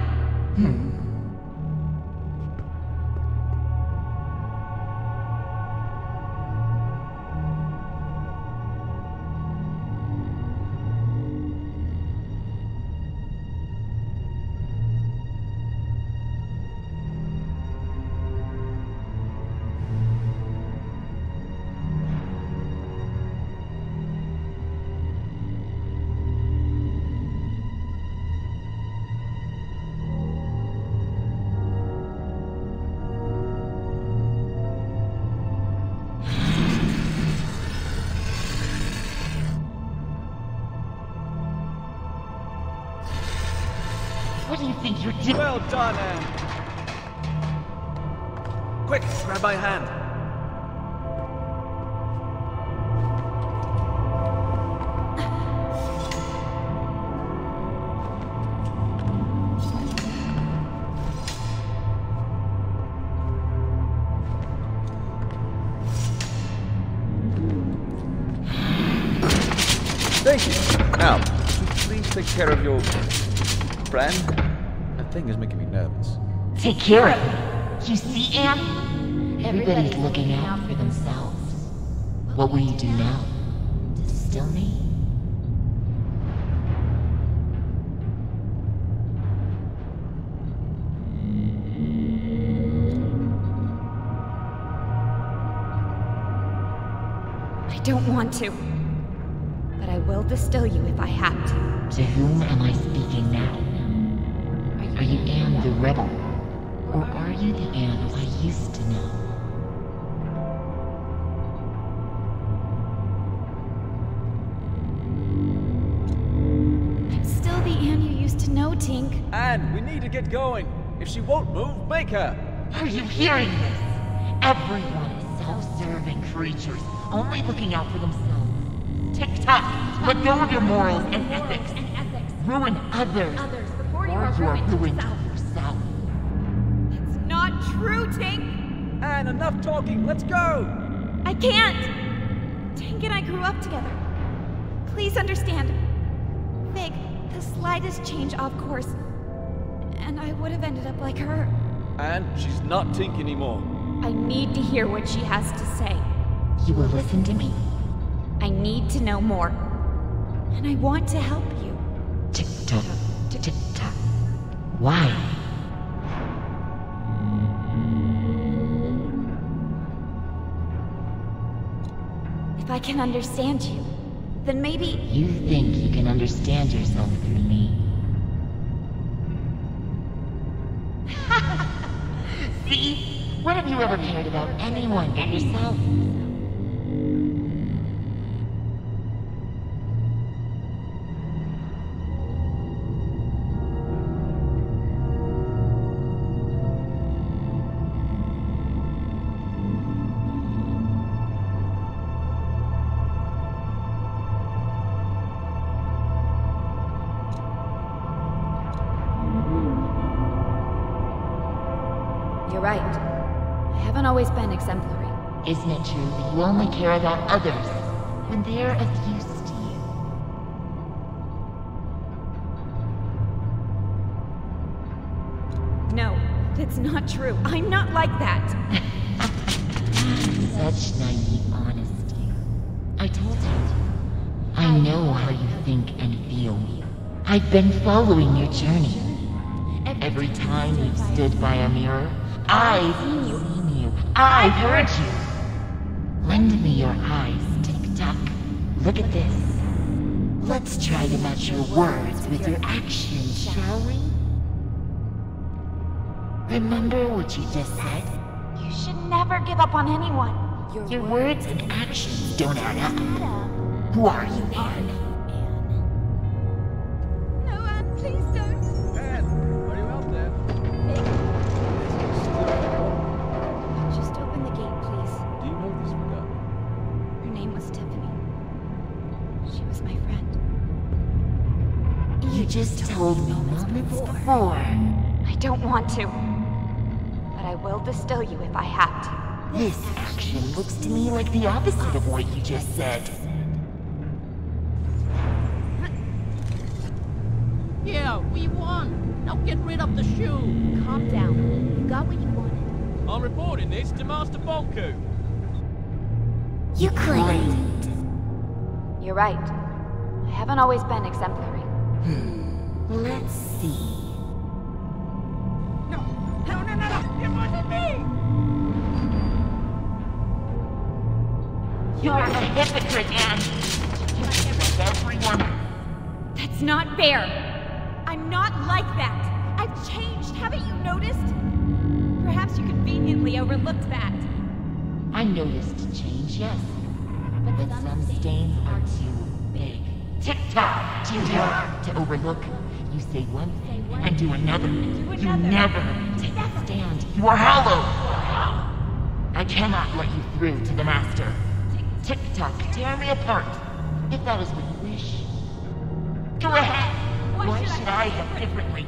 What do you think you're doing? Well done, Anne. Quick, grab my hand. Thank you. Now, please take care of your friend. That thing is making me nervous. Take care of me. You see, Anne? Everybody's looking out for themselves. What will you do now? Distill me? I don't want to. But I will distill you if I have to. To whom am I speaking now? Are you Anne the Rebel? Or are you the Anne I used to know? I'm still the Anne you used to know, Tink. Anne, we need to get going. If she won't move, make her. Are you hearing this? Everyone is self-serving creatures, only looking out for themselves. Tick-tock, let go of your morals and ethics. Ruin others before you are ruined yourself. It's not true, Tink! Anne, enough talking. Let's go! I can't! Tink and I grew up together. Please understand. Fig, the slightest change off course, and I would have ended up like her. Anne, she's not Tink anymore. I need to hear what she has to say. You will listen to me. I need to know more. And I want to help you. Tick-tock, tick-tock. Why? If I can understand you, then maybe... You think you can understand yourself through me. See? When have you ever cared about anyone but yourself? You're right. I haven't always been exemplary. Isn't it true that you only care about others when they're of use to you? No, that's not true. I'm not like that. Such naive honesty. I told you. I know how you think and feel. I've been following your journey. Every time you've stood by a mirror, I've seen you. I've heard you. Lend me your eyes, Tick-tock. Look at this. Let's try to match your words with your actions, shall we? Remember what you just said? You should never give up on anyone. Your words and actions don't add up. Who are you, Anne? No, Anne, please don't. just told me moments before. I don't want to. But I will distill you if I have to. This action looks to me like the opposite of what you just said. Yeah, we won. Now get rid of the shoe. Calm down. You got what you wanted. I'm reporting this to Master Bonku. You claimed. You're right. I haven't always been exemplary. Let's see. No! It wasn't me! You're a hypocrite, Anne. You with everyone. That's not fair! I'm not like that! I've changed, haven't you noticed? Perhaps you conveniently overlooked that. I noticed a change, yes. But some stains are too big. Tick-tock, too hard to overlook. You say one thing and do another. You never take a stand. You are hollow! I cannot let you through to the Master. Tick-tock, tear me apart. If that is what you wish. Go ahead! Why should I have differently?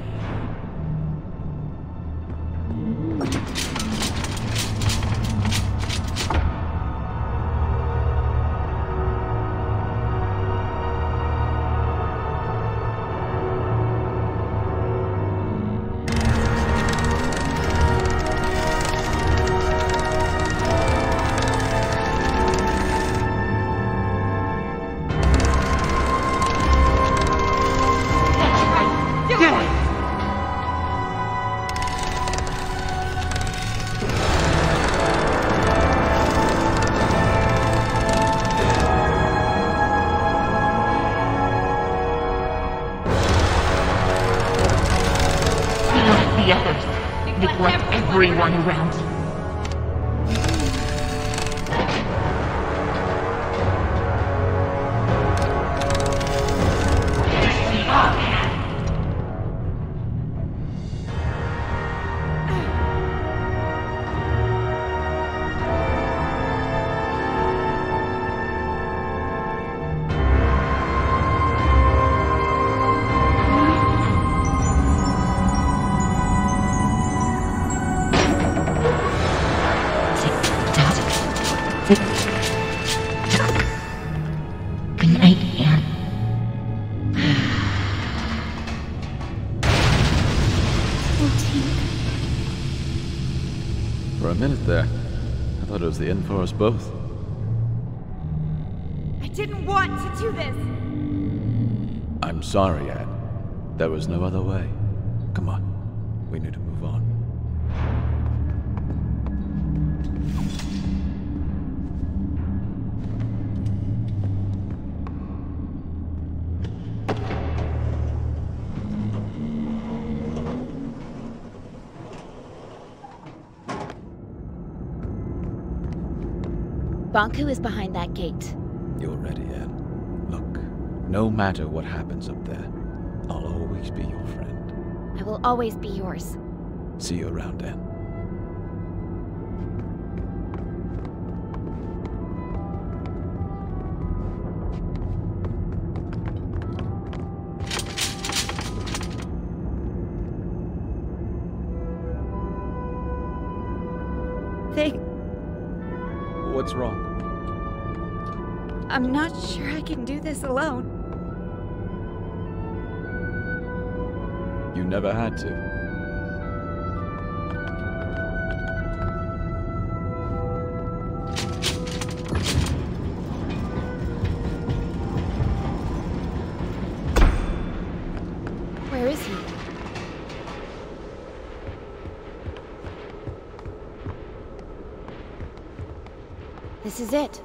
The others neglect everyone around you. Good night, Anne. For a minute there, I thought it was the end for us both. I didn't want to do this! I'm sorry, Anne. There was no other way. Come on. We need to move on. Bonku is behind that gate. You're ready, Anne. Look, no matter what happens up there, I'll always be your friend. I will always be yours. See you around, Anne. What's wrong? I'm not sure I can do this alone. You never had to. Where is he? This is it.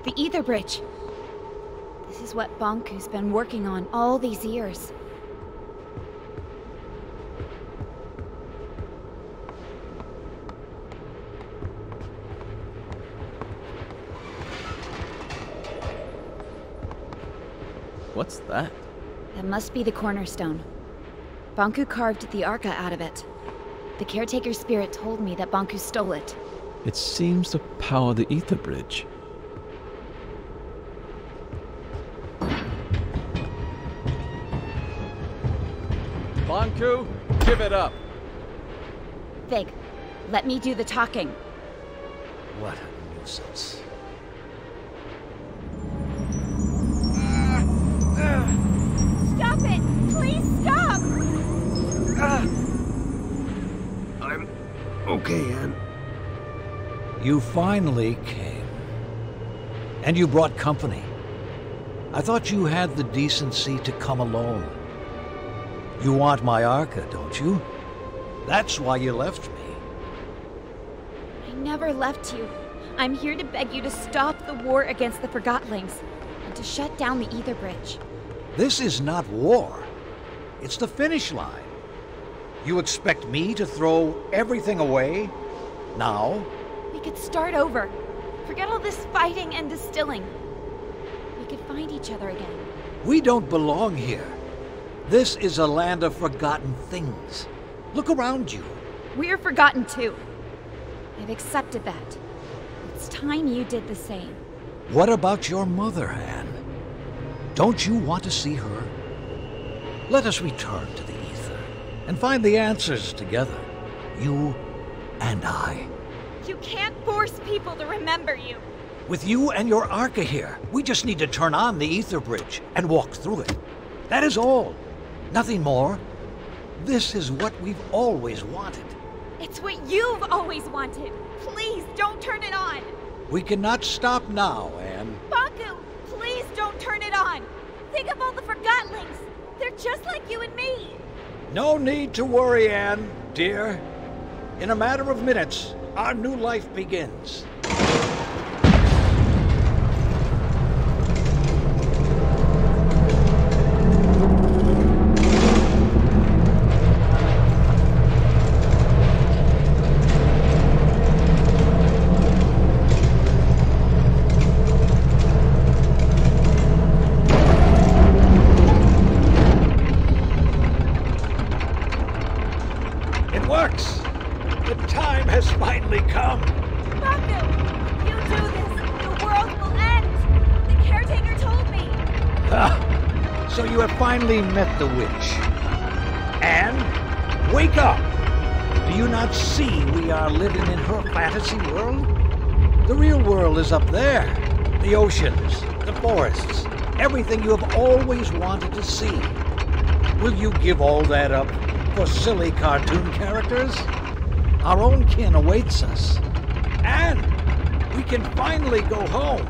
The Ether Bridge. This is what Bonku's been working on all these years. What's that? That must be the cornerstone. Bonku carved the Arca out of it. The caretaker spirit told me that Bonku stole it. It seems to power the Ether Bridge. Bunku, give it up. Fig, let me do the talking. What a nuisance. Stop it! Please stop! I'm okay, Anne. You finally came. And you brought company. I thought you had the decency to come alone. You want my Arca, don't you? That's why you left me. I never left you. I'm here to beg you to stop the war against the Forgottlings and to shut down the Ether Bridge. This is not war. It's the finish line. You expect me to throw everything away? Now? We could start over. Forget all this fighting and distilling. We could find each other again. We don't belong here. This is a land of forgotten things. Look around you. We're forgotten too. I've accepted that. It's time you did the same. What about your mother, Anne? Don't you want to see her? Let us return to the Ether and find the answers together. You and I. You can't force people to remember you. With you and your Arca here, we just need to turn on the Ether Bridge and walk through it. That is all. Nothing more. This is what we've always wanted. It's what you've always wanted. Please don't turn it on. We cannot stop now, Anne. Bunku, please don't turn it on. Think of all the Forgottlings. They're just like you and me. No need to worry, Anne, dear. In a matter of minutes, our new life begins. It works! The time has finally come! Bunku, if you do this, the world will end! The caretaker told me! Ah, so you have finally met the witch. Anne, wake up! Do you not see we are living in her fantasy world? The real world is up there. The oceans, the forests, everything you have always wanted to see. Will you give all that up for silly cartoon characters? Our own kin awaits us. And we can finally go home.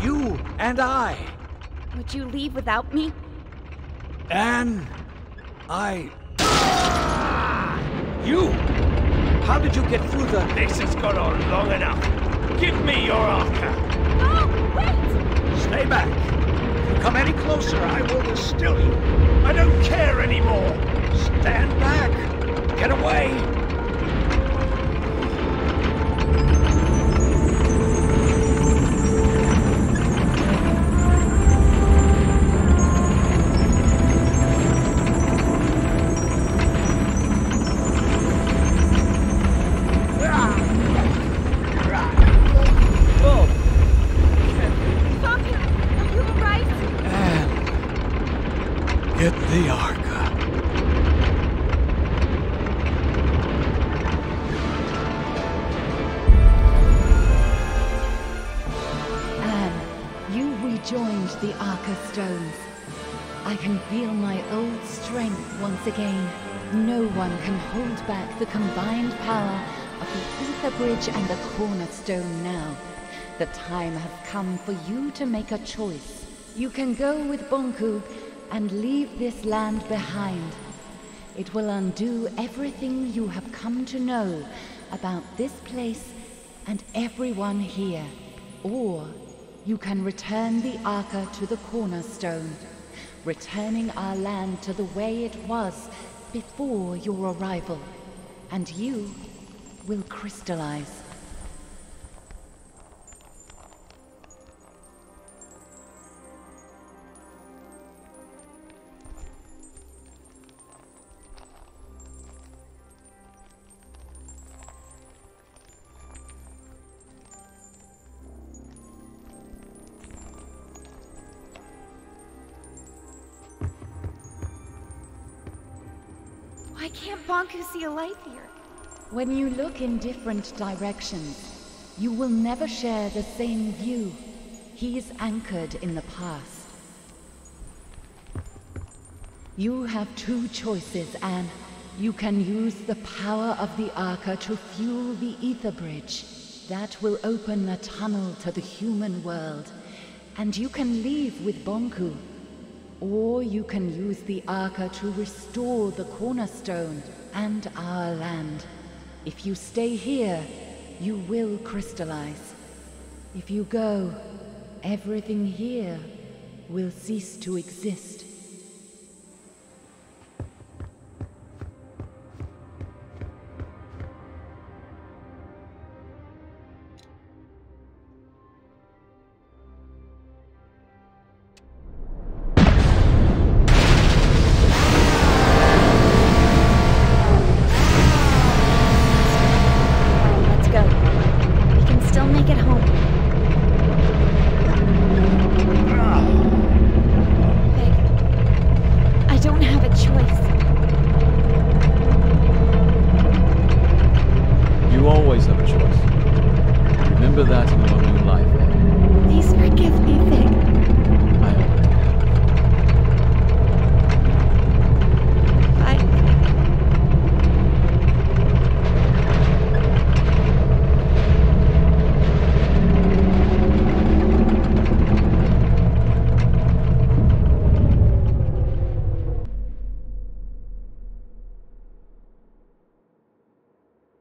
You and I. Would you leave without me? And You! How did you get through the... This has gone on long enough. Give me your Arca. No, wait! Stay back. If you come any closer, I will distill you. I don't care anymore. Stand back. Get away. Get the Arca. Anne, you rejoined the Arca stones. I can feel my old strength once again. No one can hold back the combined power of the Ether Bridge and the Cornerstone now. The time has come for you to make a choice. You can go with Bunku and leave this land behind. It will undo everything you have come to know about this place and everyone here. Or you can return the Arca to the Cornerstone, returning our land to the way it was before your arrival, and you will crystallize. can't Bonku see a light here? When you look in different directions, you will never share the same view. He is anchored in the past. You have two choices, Anne. You can use the power of the Arca to fuel the Ether Bridge. That will open a tunnel to the human world, and you can leave with Bonku. Or you can use the Arca to restore the Cornerstone and our land. If you stay here, you will crystallize. If you go, everything here will cease to exist.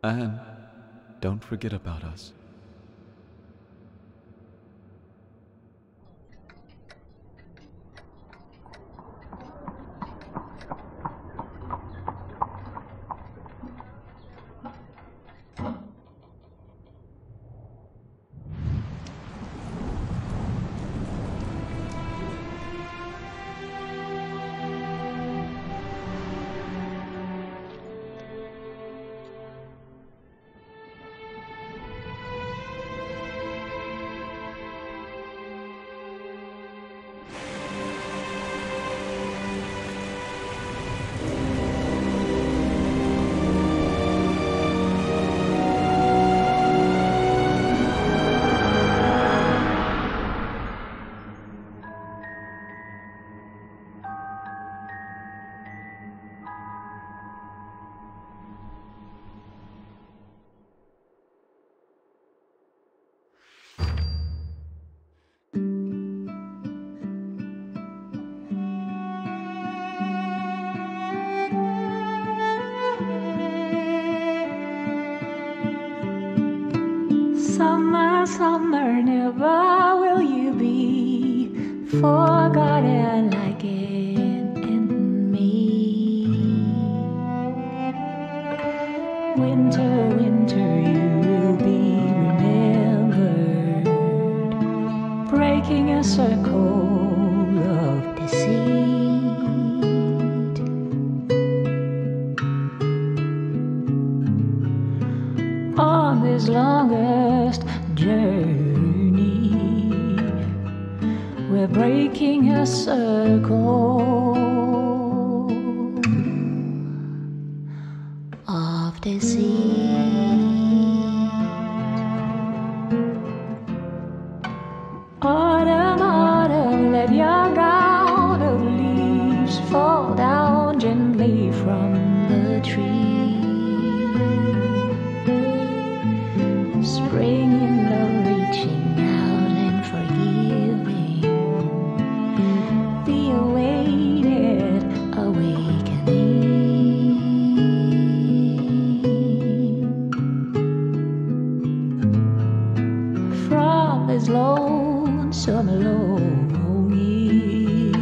Anne, don't forget about us. Summer, summer, never will you be forgotten like in me. Winter, winter, you will be remembered, breaking a circle of deceit. On this longest journey, we're breaking a circle of deceit. Autumn, autumn, let your gown of leaves fall down gently from the tree. Spring in love, reaching out and forgiving the awaited awakening. From this lonesome longing,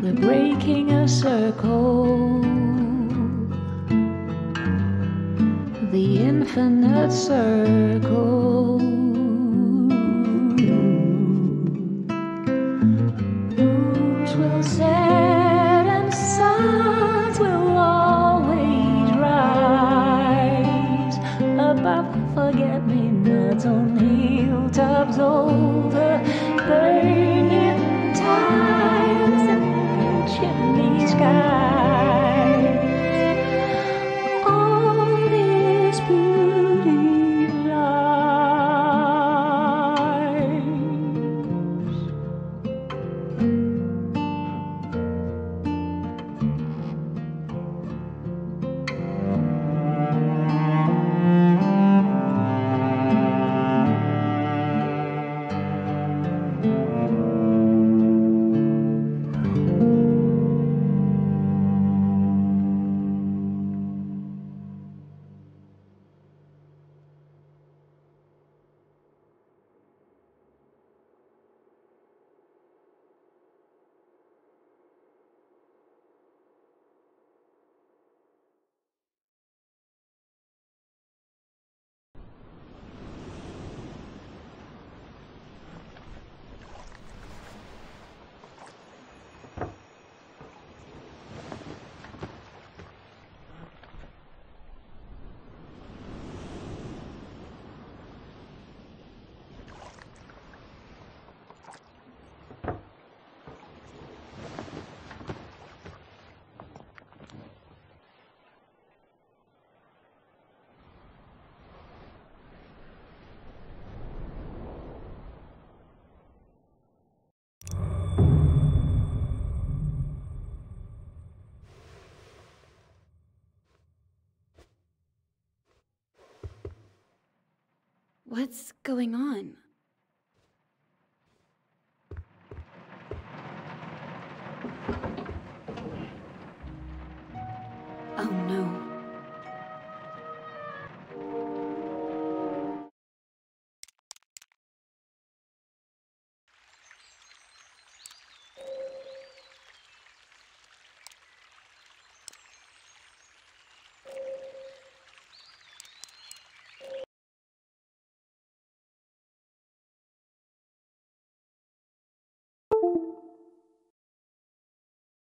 we're breaking a circle, the infinite circle. Moons will set and suns will always rise above forget-me-nots on hilltops over burning times and chimney skies. What's going on?